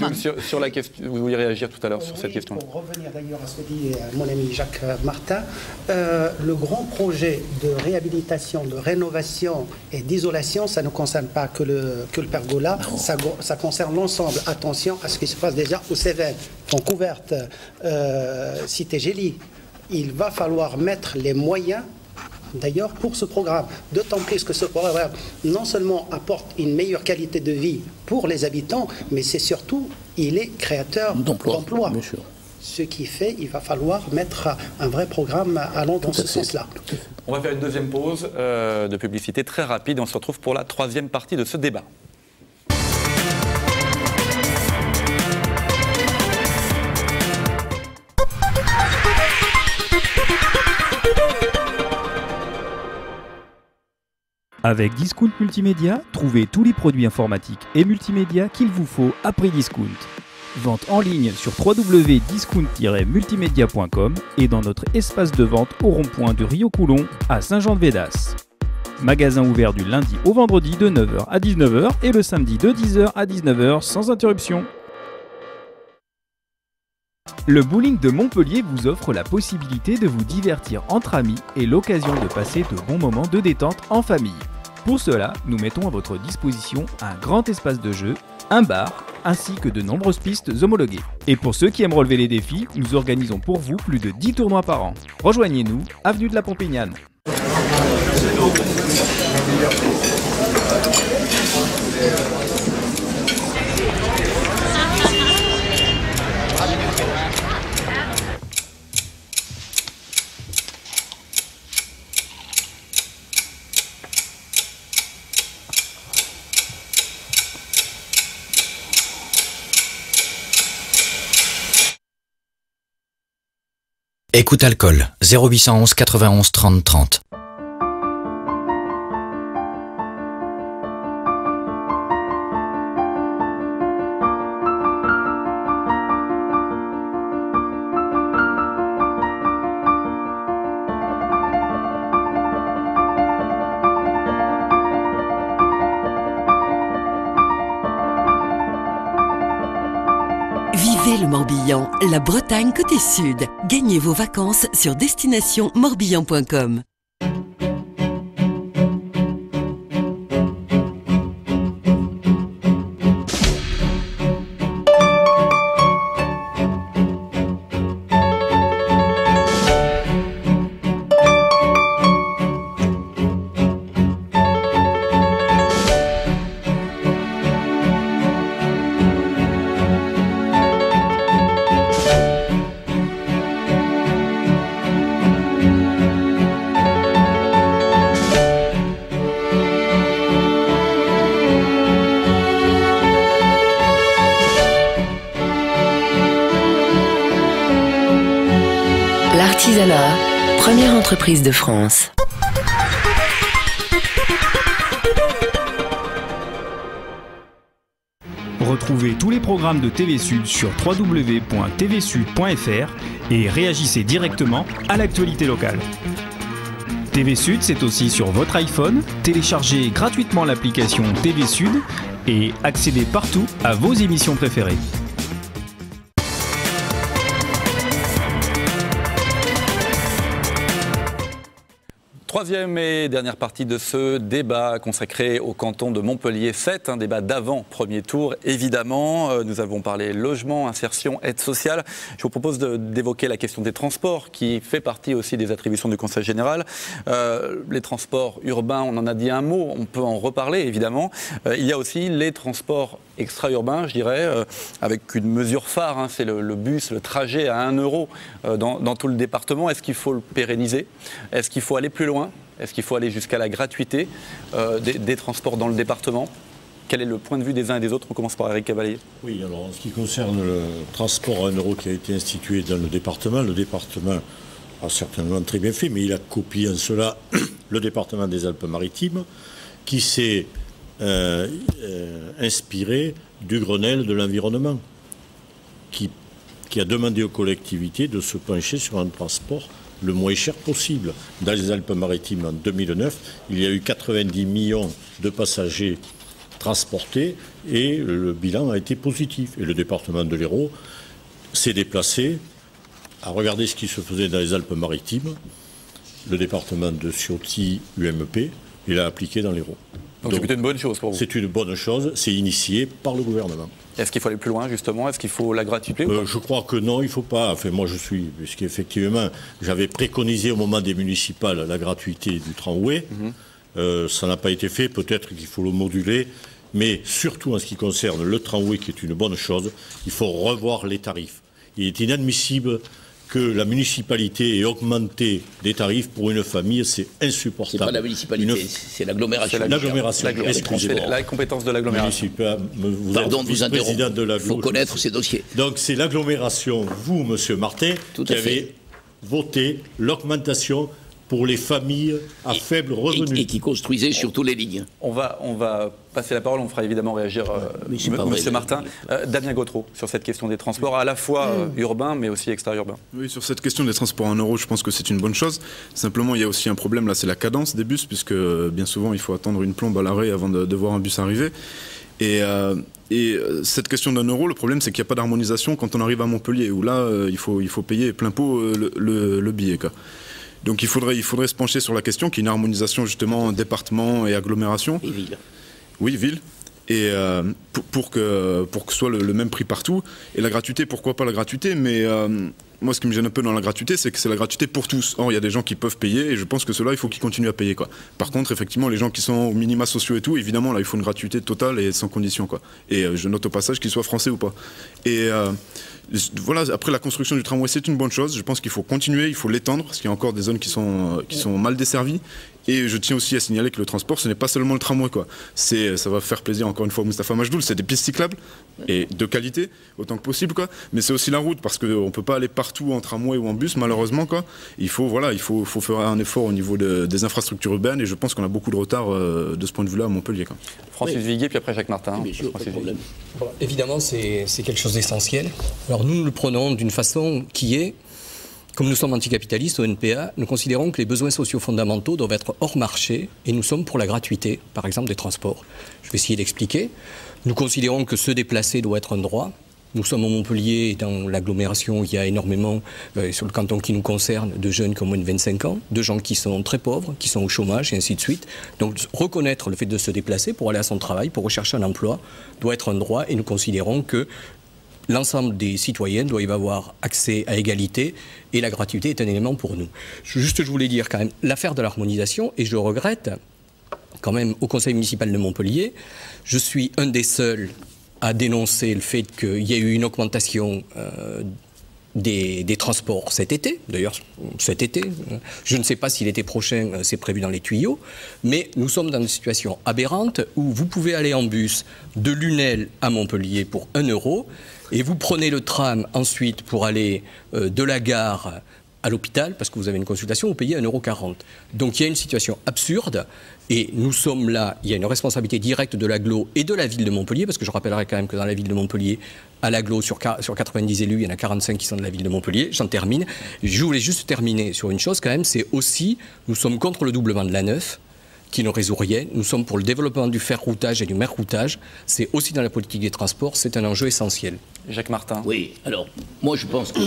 S1: sur la question, vous vouliez réagir tout à l'heure sur cette question.
S5: Pour revenir d'ailleurs à ce que dit mon ami Jacques Martin, le grand projet de réhabilitation, de rénovation et d'isolation, ça ne concerne pas que le pergola, ça concerne l'ensemble. Attention à ce qui se passe déjà aux Cévennes, Foncouverte, Cité Gélie. Il va falloir mettre les moyens d'ailleurs pour ce programme, d'autant plus que ce programme non seulement apporte une meilleure qualité de vie pour les habitants, mais c'est surtout, il est créateur d'emplois. Ce qui fait, il va falloir mettre un vrai programme allant dans ce sens-là.
S1: On va faire une deuxième pause de publicité très rapide. On se retrouve pour la troisième partie de ce débat.
S12: Avec Discount Multimédia, trouvez tous les produits informatiques et multimédia qu'il vous faut à prix discount. Vente en ligne sur www.discount-multimedia.com et dans notre espace de vente au rond-point de Rio Coulon à Saint-Jean-de-Védas. Magasin ouvert du lundi au vendredi de 9h à 19h et le samedi de 10h à 19h sans interruption. Le bowling de Montpellier vous offre la possibilité de vous divertir entre amis et l'occasion de passer de bons moments de détente en famille. Pour cela, nous mettons à votre disposition un grand espace de jeu, un bar, ainsi que de nombreuses pistes homologuées. Et pour ceux qui aiment relever les défis, nous organisons pour vous plus de 10 tournois par an. Rejoignez-nous, avenue de la Pompignane.
S13: Écoute Alcool, 0811 91 30 30.
S14: Vivez le Morbihan, la Bretagne côté sud. Gagnez vos vacances sur destinationmorbihan.com.
S11: L'artisanat, première entreprise de France.
S12: Retrouvez tous les programmes de TV Sud sur www.tvsud.fr et réagissez directement à l'actualité locale. TV Sud, c'est aussi sur votre iPhone. Téléchargez gratuitement l'application TV Sud et accédez partout à vos émissions préférées.
S1: Troisième et dernière partie de ce débat consacré au canton de Montpellier 7, un débat d'avant premier tour évidemment. Nous avons parlé logement, insertion, aide sociale. Je vous propose d'évoquer la question des transports qui fait partie aussi des attributions du Conseil général. Les transports urbains, on en a dit un mot, on peut en reparler évidemment. Il y a aussi les transports extra-urbains, je dirais, avec une mesure phare, c'est le bus, le trajet à 1 € dans tout le département. Est-ce qu'il faut le pérenniser? Est-ce qu'il faut aller plus loin? Est-ce qu'il faut aller jusqu'à la gratuité des transports dans le département? Quel est le point de vue des uns et des autres? On commence par Éric Cavalier.
S6: Oui, alors en ce qui concerne le transport à 1 € qui a été institué dans le département a certainement très bien fait, mais il a copié en cela le département des Alpes-Maritimes qui s'est inspiré du Grenelle de l'environnement qui a demandé aux collectivités de se pencher sur un transport le moins cher possible. Dans les Alpes-Maritimes, en 2009, il y a eu 90 millions de passagers transportés et le bilan a été positif. Et le département de l'Hérault s'est déplacé à regarder ce qui se faisait dans les Alpes-Maritimes. Le département de Ciotti, UMP, il l'a appliqué dans l'Hérault.
S1: Donc c'est plutôt une bonne chose pour vous?
S6: C'est une bonne chose, c'est initié par le gouvernement.
S1: Est-ce qu'il faut aller plus loin, justement? Est-ce qu'il faut la gratuité ou pas?
S6: Je crois que non, il ne faut pas. Enfin, moi, puisqu'effectivement, j'avais préconisé au moment des municipales la gratuité du tramway. Ça n'a pas été fait, peut-être qu'il faut le moduler. Mais surtout en ce qui concerne le tramway, qui est une bonne chose, il faut revoir les tarifs. Il est inadmissible que la municipalité ait augmenté des tarifs pour une famille, c'est insupportable.
S2: C'est pas la municipalité, c'est l'agglomération.
S6: L'agglomération, excusez-moi.
S1: La compétence de l'agglomération.
S2: Pardon de vous interrompre, il faut connaître ces dossiers.
S6: Donc c'est l'agglomération, vous, Monsieur Martin, qui avez voté l'augmentation pour les familles à faible revenu.
S2: Et qui construisaient sur toutes les lignes.
S1: On va passer la parole, on fera évidemment réagir Monsieur Martin. Damien Gautreau, sur cette question des transports, à la fois urbains mais aussi extra-urbains.
S7: Oui, sur cette question des transports à 1 €, je pense que c'est une bonne chose. Simplement, il y a aussi un problème, là, c'est la cadence des bus, puisque bien souvent, il faut attendre une plombe à l'arrêt avant de voir un bus arriver. Et cette question d'1 €, le problème, c'est qu'il n'y a pas d'harmonisation quand on arrive à Montpellier, où là, il faut payer plein pot le billet, quoi. Donc il faudrait se pencher sur la question, qui est une harmonisation justement département et agglomération.
S2: Et ville.
S7: Oui, ville. Et pour que ce soit le même prix partout. Et la gratuité, pourquoi pas la gratuité? Mais moi, ce qui me gêne un peu dans la gratuité, c'est que c'est la gratuité pour tous. Or, il y a des gens qui peuvent payer, et je pense que ceux-là, il faut qu'ils continuent à payer, quoi. Par contre, effectivement, les gens qui sont aux minima sociaux et tout, évidemment, là, il faut une gratuité totale et sans condition, quoi. Et je note au passage qu'ils soient français ou pas. Et voilà, après la construction du tramway, c'est une bonne chose. Je pense qu'il faut continuer, il faut l'étendre, parce qu'il y a encore des zones qui sont mal desservies. Et je tiens aussi à signaler que le transport, ce n'est pas seulement le tramway, quoi. Ça va faire plaisir encore une fois à Moustapha Majdoul, c'est des pistes cyclables et de qualité autant que possible, quoi. Mais c'est aussi la route, parce qu'on ne peut pas aller partout en tramway ou en bus, malheureusement, quoi. Il faut faire un effort au niveau des infrastructures urbaines, et je pense qu'on a beaucoup de retard de ce point de vue-là à Montpellier, quoi.
S1: Francis Viguier, puis après Jacques Martin.
S2: Bien sûr, pas de problème.
S3: Bon, évidemment, c'est quelque chose d'essentiel. Alors nous le prenons d'une façon qui est, comme nous sommes anticapitalistes au NPA, nous considérons que les besoins sociaux fondamentaux doivent être hors marché, et nous sommes pour la gratuité, par exemple des transports. Je vais essayer d'expliquer. Nous considérons que se déplacer doit être un droit, Nous sommes à Montpellier, dans l'agglomération, il y a énormément, sur le canton qui nous concerne, de jeunes qui ont moins de 25 ans, de gens qui sont très pauvres, qui sont au chômage, et ainsi de suite. Donc reconnaître le fait de se déplacer pour aller à son travail, pour rechercher un emploi, doit être un droit, et nous considérons que l'ensemble des citoyens doivent avoir accès à égalité, et la gratuité est un élément pour nous. Juste, je voulais dire quand même, l'affaire de l'harmonisation, et je le regrette, quand même, au conseil municipal de Montpellier, je suis un des seuls à dénoncer le fait qu'il y ait eu une augmentation des transports cet été. D'ailleurs, cet été, je ne sais pas si l'été prochain, c'est prévu dans les tuyaux, mais nous sommes dans une situation aberrante où vous pouvez aller en bus de Lunel à Montpellier pour 1 € et vous prenez le tram ensuite pour aller de la gare à l'hôpital, parce que vous avez une consultation, vous payez 1,40 €. Donc il y a une situation absurde, et nous sommes là, il y a une responsabilité directe de l'agglo et de la ville de Montpellier, parce que je rappellerai quand même que dans la ville de Montpellier, à l'agglo, sur 90 élus, il y en a 45 qui sont de la ville de Montpellier. J'en termine. Je voulais juste terminer sur une chose quand même, c'est aussi, nous sommes contre le doublement de l'A9, qui ne résout rien. Nous sommes pour le développement du fer-routage et du mer-routage. C'est aussi dans la politique des transports, c'est un enjeu essentiel.
S1: Jacques Martin.
S2: Oui, alors, moi je pense que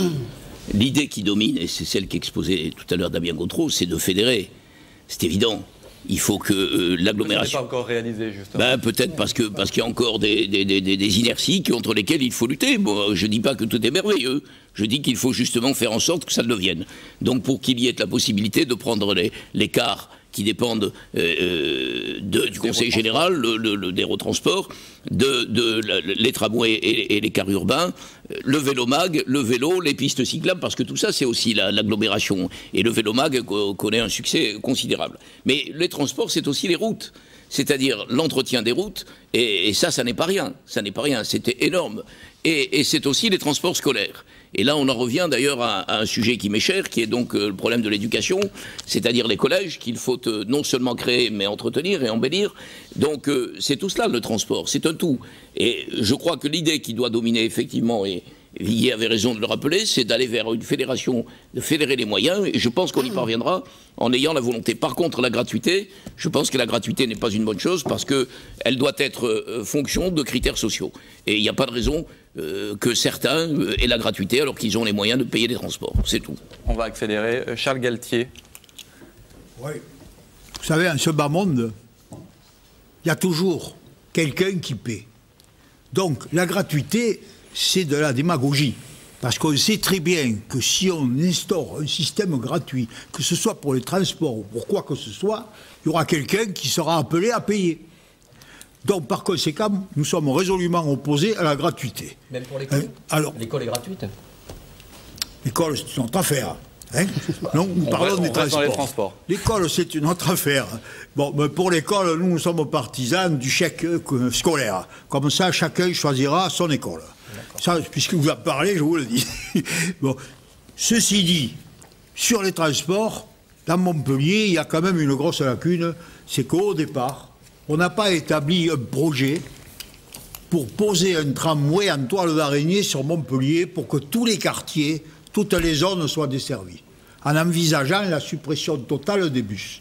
S2: l'idée qui domine, et c'est celle qu'exposait tout à l'heure Damien Gautreau, c'est de fédérer. C'est évident. Il faut que l'agglomération...
S1: Ce n'est pas encore réalisé, justement.
S2: Ben, peut-être parce qu'il y a encore des inerties contre lesquelles il faut lutter. Bon, je ne dis pas que tout est merveilleux. Je dis qu'il faut justement faire en sorte que ça le devienne. Donc pour qu'il y ait la possibilité de prendre les cars qui dépendent du Conseil général, des transports, les tramways et les cars urbains, le vélomag, le vélo, les pistes cyclables, parce que tout ça, c'est aussi l'agglomération. Et le vélomag connaît un succès considérable. Mais les transports, c'est aussi les routes. C'est-à-dire l'entretien des routes, et ça n'est pas rien. Ça n'est pas rien, c'était énorme. Et c'est aussi les transports scolaires. Et là, on en revient d'ailleurs à un sujet qui m'est cher, qui est donc le problème de l'éducation, c'est-à-dire les collèges qu'il faut non seulement créer, mais entretenir et embellir. Donc c'est tout cela, le transport, c'est un tout. Et je crois que l'idée qui doit dominer effectivement, et Villiers avait raison de le rappeler, c'est d'aller vers une fédération, de fédérer les moyens, et je pense qu'on y parviendra en ayant la volonté. Par contre, la gratuité, je pense que la gratuité n'est pas une bonne chose, parce qu'elle doit être fonction de critères sociaux. Et il n'y a pas de raison que certains aient la gratuité alors qu'ils ont les moyens de payer des transports. C'est tout.
S1: On va accélérer. Charles Galtier.
S8: Oui. Vous savez, en ce bas monde, il y a toujours quelqu'un qui paie. Donc, la gratuité, c'est de la démagogie. Parce qu'on sait très bien que si on instaure un système gratuit, que ce soit pour les transports ou pour quoi que ce soit, il y aura quelqu'un qui sera appelé à payer. Donc, par conséquent, nous sommes résolument opposés à la gratuité.
S3: Même pour l'école
S8: alors,
S3: l'école est gratuite.
S8: L'école, c'est une autre affaire. Hein, non, nous parlons des transports. L'école, c'est une autre affaire. Bon, mais pour l'école, nous sommes partisans du chèque scolaire. Comme ça, chacun choisira son école. Ça, puisque vous en parlez, je vous le dis. Bon, ceci dit, sur les transports, dans Montpellier, il y a quand même une grosse lacune, c'est qu'au départ, on n'a pas établi un projet pour poser un tramway en toile d'araignée sur Montpellier pour que tous les quartiers, toutes les zones soient desservies, en envisageant la suppression totale des bus.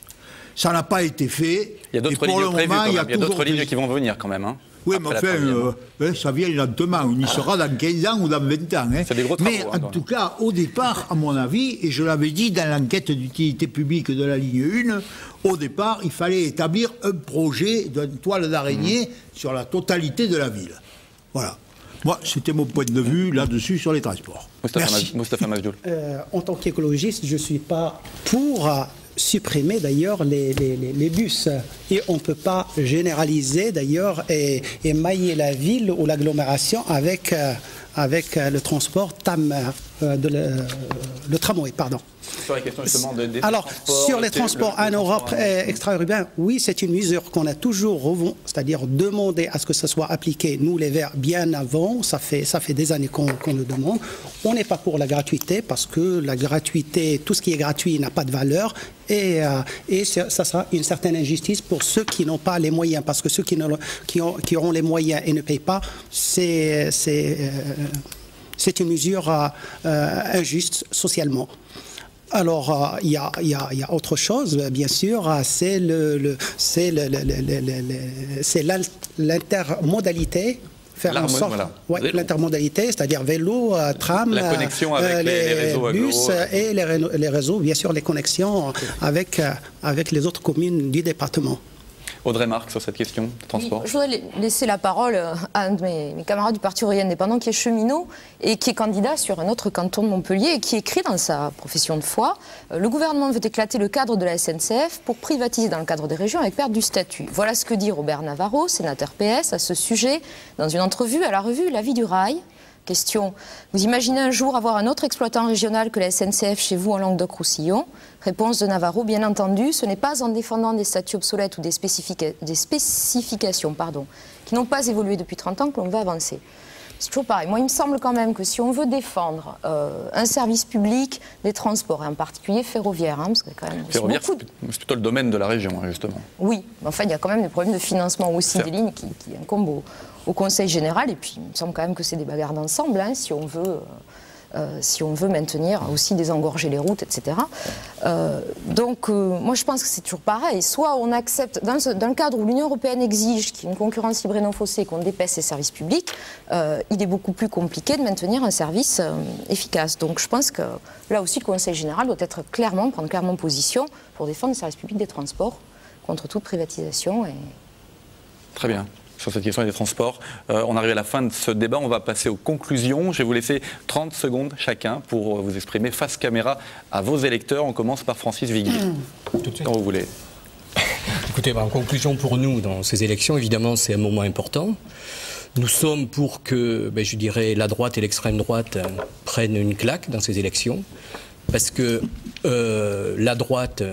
S8: Ça n'a pas été fait.
S1: Il y a d'autres lignes prévues, il y a d'autres lignes qui vont venir quand même. Hein,
S8: oui, mais enfin, ça vient lentement. On y sera dans 15 ans ou dans 20 ans. Hein.
S1: C'est des gros travaux,
S8: mais en tout cas, au départ, à mon avis, et je l'avais dit dans l'enquête d'utilité publique de la ligne 1, au départ, il fallait établir un projet d'une toile d'araignée sur la totalité de la ville. Voilà. Moi, c'était mon point de vue là-dessus sur les transports.
S1: Moustapha Majdoul.
S5: En tant qu'écologiste, je ne suis pas pour supprimer d'ailleurs les bus. Et on ne peut pas généraliser d'ailleurs et mailler la ville ou l'agglomération avec le transport le tramway, pardon.
S1: Sur la question justement des
S5: alors,
S1: transports,
S5: sur les transports en Europe extra-urbains, oui, c'est une mesure qu'on a toujours, c'est-à-dire demandé à ce que ça soit appliqué, nous les Verts, bien avant. Ça fait des années qu'on le demande. On n'est pas pour la gratuité parce que la gratuité, tout ce qui est gratuit n'a pas de valeur et ça sera une certaine injustice pour ceux qui n'ont pas les moyens, parce que ceux qui auront les moyens et ne payent pas, c'est une mesure injuste socialement. Alors, il y a autre chose, bien sûr, c'est l'intermodalité faire en sorte l'intermodalité, c'est-à-dire vélo, tram,
S1: la connexion avec les réseaux
S5: bus et les réseaux, bien sûr les connexions avec les autres communes du département.
S1: Audrey Marc, sur cette question de transport.
S4: Oui, je voudrais laisser la parole à un de mes camarades du Parti ouvrier indépendant qui est cheminot et qui est candidat sur un autre canton de Montpellier et qui écrit dans sa profession de foi « Le gouvernement veut éclater le cadre de la SNCF pour privatiser dans le cadre des régions avec perte du statut ». Voilà ce que dit Robert Navarro, sénateur PS, à ce sujet dans une entrevue à la revue La Vie du Rail. Question, vous imaginez un jour avoir un autre exploitant régional que la SNCF chez vous en Languedoc-Roussillon? Réponse de Navarro, bien entendu, ce n'est pas en défendant des statuts obsolètes ou des spécifications qui n'ont pas évolué depuis 30 ans que l'on va avancer. C'est toujours pareil. Moi, il me semble quand même que si on veut défendre un service public des transports, et en particulier ferroviaire, parce que quand même...
S1: Ferroviaire, c'est plutôt le domaine de la région, justement.
S4: Oui, mais enfin, il y a quand même des problèmes de financement aussi des lignes qui incombent au Conseil général, et puis il me semble quand même que c'est des bagarres d'ensemble, si on veut maintenir aussi désengorger les routes, etc. Donc moi je pense que c'est toujours pareil, soit on accepte, dans le cadre où l'Union européenne exige qu'il y ait une concurrence libre et non faussée, qu'on dépaisse les services publics, il est beaucoup plus compliqué de maintenir un service efficace. Donc je pense que là aussi le Conseil général doit prendre clairement position pour défendre le service public des transports contre toute privatisation.
S1: Très bien. Sur cette question des transports. On arrive à la fin de ce débat, on va passer aux conclusions. Je vais vous laisser 30 secondes chacun pour vous exprimer face caméra à vos électeurs. On commence par Francis Viguier. Quand vous voulez.
S3: Écoutez, en conclusion pour nous, dans ces élections, évidemment, c'est un moment important. Nous sommes pour que, je dirais, la droite et l'extrême droite prennent une claque dans ces élections, parce que la droite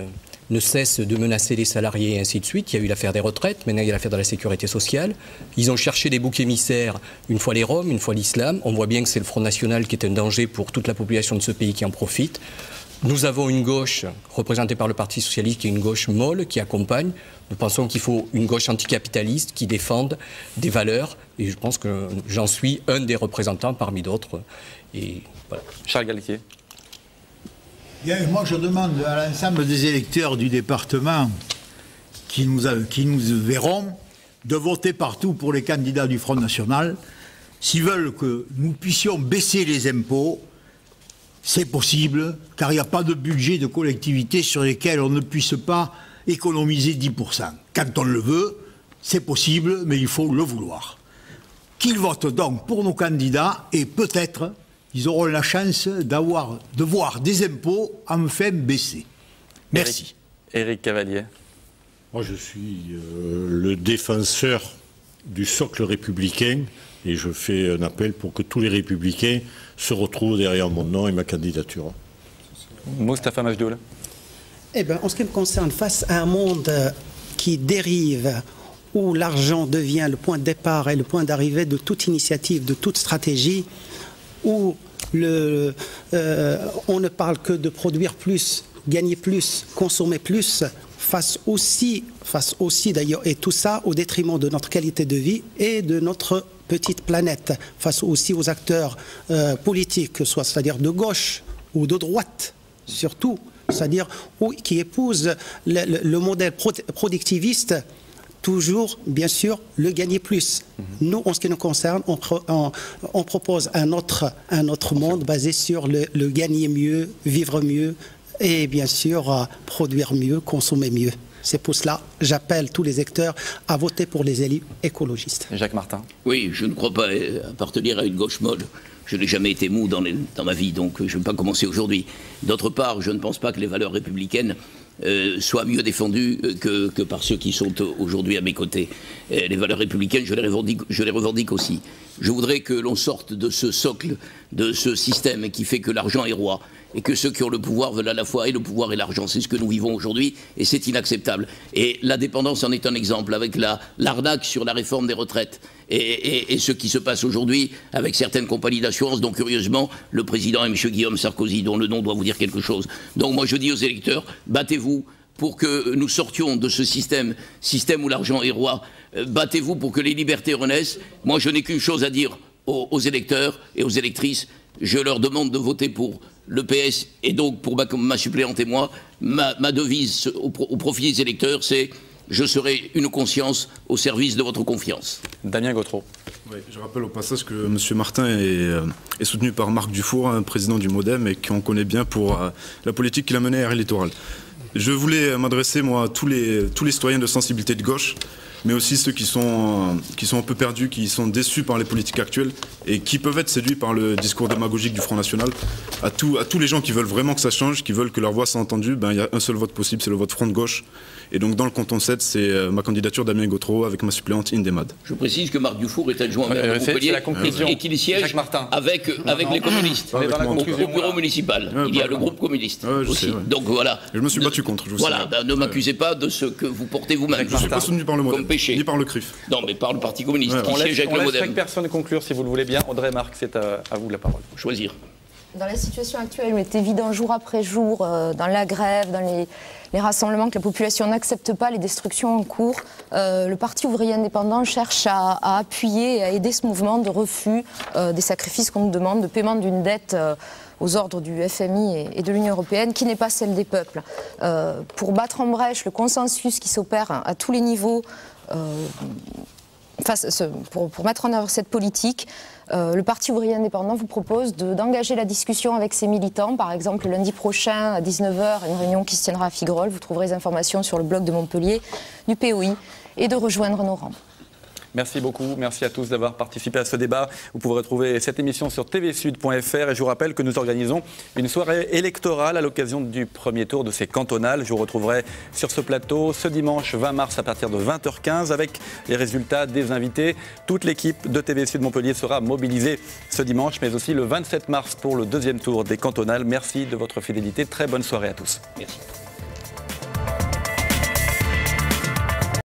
S3: ne cesse de menacer les salariés et ainsi de suite. Il y a eu l'affaire des retraites, maintenant il y a l'affaire de la sécurité sociale. Ils ont cherché des boucs émissaires, une fois les Roms, une fois l'islam. On voit bien que c'est le Front National qui est un danger pour toute la population de ce pays qui en profite. Nous avons une gauche représentée par le Parti Socialiste qui est une gauche molle, qui accompagne. Nous pensons qu'il faut une gauche anticapitaliste qui défende des valeurs. Et je pense que j'en suis un des représentants parmi d'autres. Et voilà.
S1: Charles Galtier.
S8: Bien, moi je demande à l'ensemble des électeurs du département qui nous verront de voter partout pour les candidats du Front National. S'ils veulent que nous puissions baisser les impôts, c'est possible, car il n'y a pas de budget de collectivité sur lesquels on ne puisse pas économiser 10%. Quand on le veut, c'est possible, mais il faut le vouloir. Qu'ils votent donc pour nos candidats et peut-être ils auront la chance de voir des impôts enfin baisser. Merci.
S1: Éric Cavalier.
S6: Moi, je suis le défenseur du socle républicain et je fais un appel pour que tous les républicains se retrouvent derrière mon nom et ma candidature.
S1: Moustapha Majdoul.
S5: En ce qui me concerne, face à un monde qui dérive, où l'argent devient le point de départ et le point d'arrivée de toute initiative, de toute stratégie, où on ne parle que de produire plus, gagner plus, consommer plus, face aussi d'ailleurs, et tout ça au détriment de notre qualité de vie et de notre petite planète, face aussi aux acteurs politiques, c'est-à-dire de gauche ou de droite, surtout, c'est-à-dire qui épousent le modèle productiviste. Toujours, bien sûr, le gagner plus. Nous, en ce qui nous concerne, on propose un autre monde basé sur le gagner mieux, vivre mieux et bien sûr produire mieux, consommer mieux. C'est pour cela j'appelle tous les électeurs à voter pour les élus écologistes.
S1: Jacques Martin.
S2: Oui, je ne crois pas appartenir à une gauche molle. Je n'ai jamais été mou dans ma vie, donc je ne vais pas commencer aujourd'hui. D'autre part, je ne pense pas que les valeurs républicaines soient mieux défendues que par ceux qui sont aujourd'hui à mes côtés. Les valeurs républicaines, je les revendique aussi. Je voudrais que l'on sorte de ce socle, de ce système qui fait que l'argent est roi et que ceux qui ont le pouvoir veulent à la fois et le pouvoir et l'argent. C'est ce que nous vivons aujourd'hui et c'est inacceptable. Et la dépendance en est un exemple avec l'arnaque sur la réforme des retraites et ce qui se passe aujourd'hui avec certaines compagnies d'assurance dont curieusement le président est M. Guillaume Sarkozy, dont le nom doit vous dire quelque chose. Donc moi je dis aux électeurs, battez-vous pour que nous sortions de ce système où l'argent est roi. Battez-vous pour que les libertés renaissent. Moi je n'ai qu'une chose à dire aux électeurs et aux électrices. Je leur demande de voter pour le PS et donc pour ma suppléante et moi. Ma devise au profit des électeurs, c'est je serai une conscience au service de votre confiance.
S1: Damien Gautreau.
S7: Oui, je rappelle au passage que M. Martin est soutenu par Marc Dufour, un président du MoDem, et qu'on connaît bien pour la politique qu'il a menée à l'électorale. Je voulais m'adresser, moi, à tous les citoyens de sensibilité de gauche, mais aussi ceux qui sont un peu perdus, qui sont déçus par les politiques actuelles et qui peuvent être séduits par le discours démagogique du Front National. À tous les gens qui veulent vraiment que ça change, qui veulent que leur voix soit entendue, il y a un seul vote possible, c'est le vote Front de gauche. Et donc dans le canton 7, c'est ma candidature Damien Gautreau avec ma suppléante Indemad.
S2: Je précise que Marc Dufour est adjoint au maire de Montpellier et qu'il siège avec les communistes au bureau municipal. Il y a le groupe communiste aussi. Donc voilà.
S7: Je me suis battu contre.
S2: Voilà, ne m'accusez pas de ce que vous portez vous-même.
S7: Je ne suis pas soutenu par le MoDem,
S2: ni
S7: par le CRIF.
S2: Non, mais par le Parti communiste qui siège avec le
S1: MoDem. On laisse
S2: MoDem.
S1: chaque personne conclure si vous le voulez bien. Audrey Marc, c'est à vous la parole.
S2: Choisir.
S4: Dans la situation actuelle où il est évident jour après jour, dans la grève, dans les rassemblements, que la population n'accepte pas les destructions en cours, le Parti ouvrier indépendant cherche à appuyer et à aider ce mouvement de refus des sacrifices qu'on nous demande, de paiement d'une dette aux ordres du FMI et de l'Union européenne, qui n'est pas celle des peuples. Pour battre en brèche le consensus qui s'opère à tous les niveaux, pour mettre en œuvre cette politique, le Parti ouvrier indépendant vous propose d'engager la discussion avec ses militants, par exemple le lundi prochain à 19h, une réunion qui se tiendra à Figuerolles. Vous trouverez les informations sur le blog de Montpellier, du POI, et de rejoindre nos rangs.
S1: Merci beaucoup, merci à tous d'avoir participé à ce débat. Vous pouvez retrouver cette émission sur tvsud.fr et je vous rappelle que nous organisons une soirée électorale à l'occasion du premier tour de ces cantonales. Je vous retrouverai sur ce plateau ce dimanche 20 mars à partir de 20h15 avec les résultats des invités. Toute l'équipe de TV Sud Montpellier sera mobilisée ce dimanche, mais aussi le 27 mars pour le deuxième tour des cantonales. Merci de votre fidélité, très bonne soirée à tous.
S2: Merci.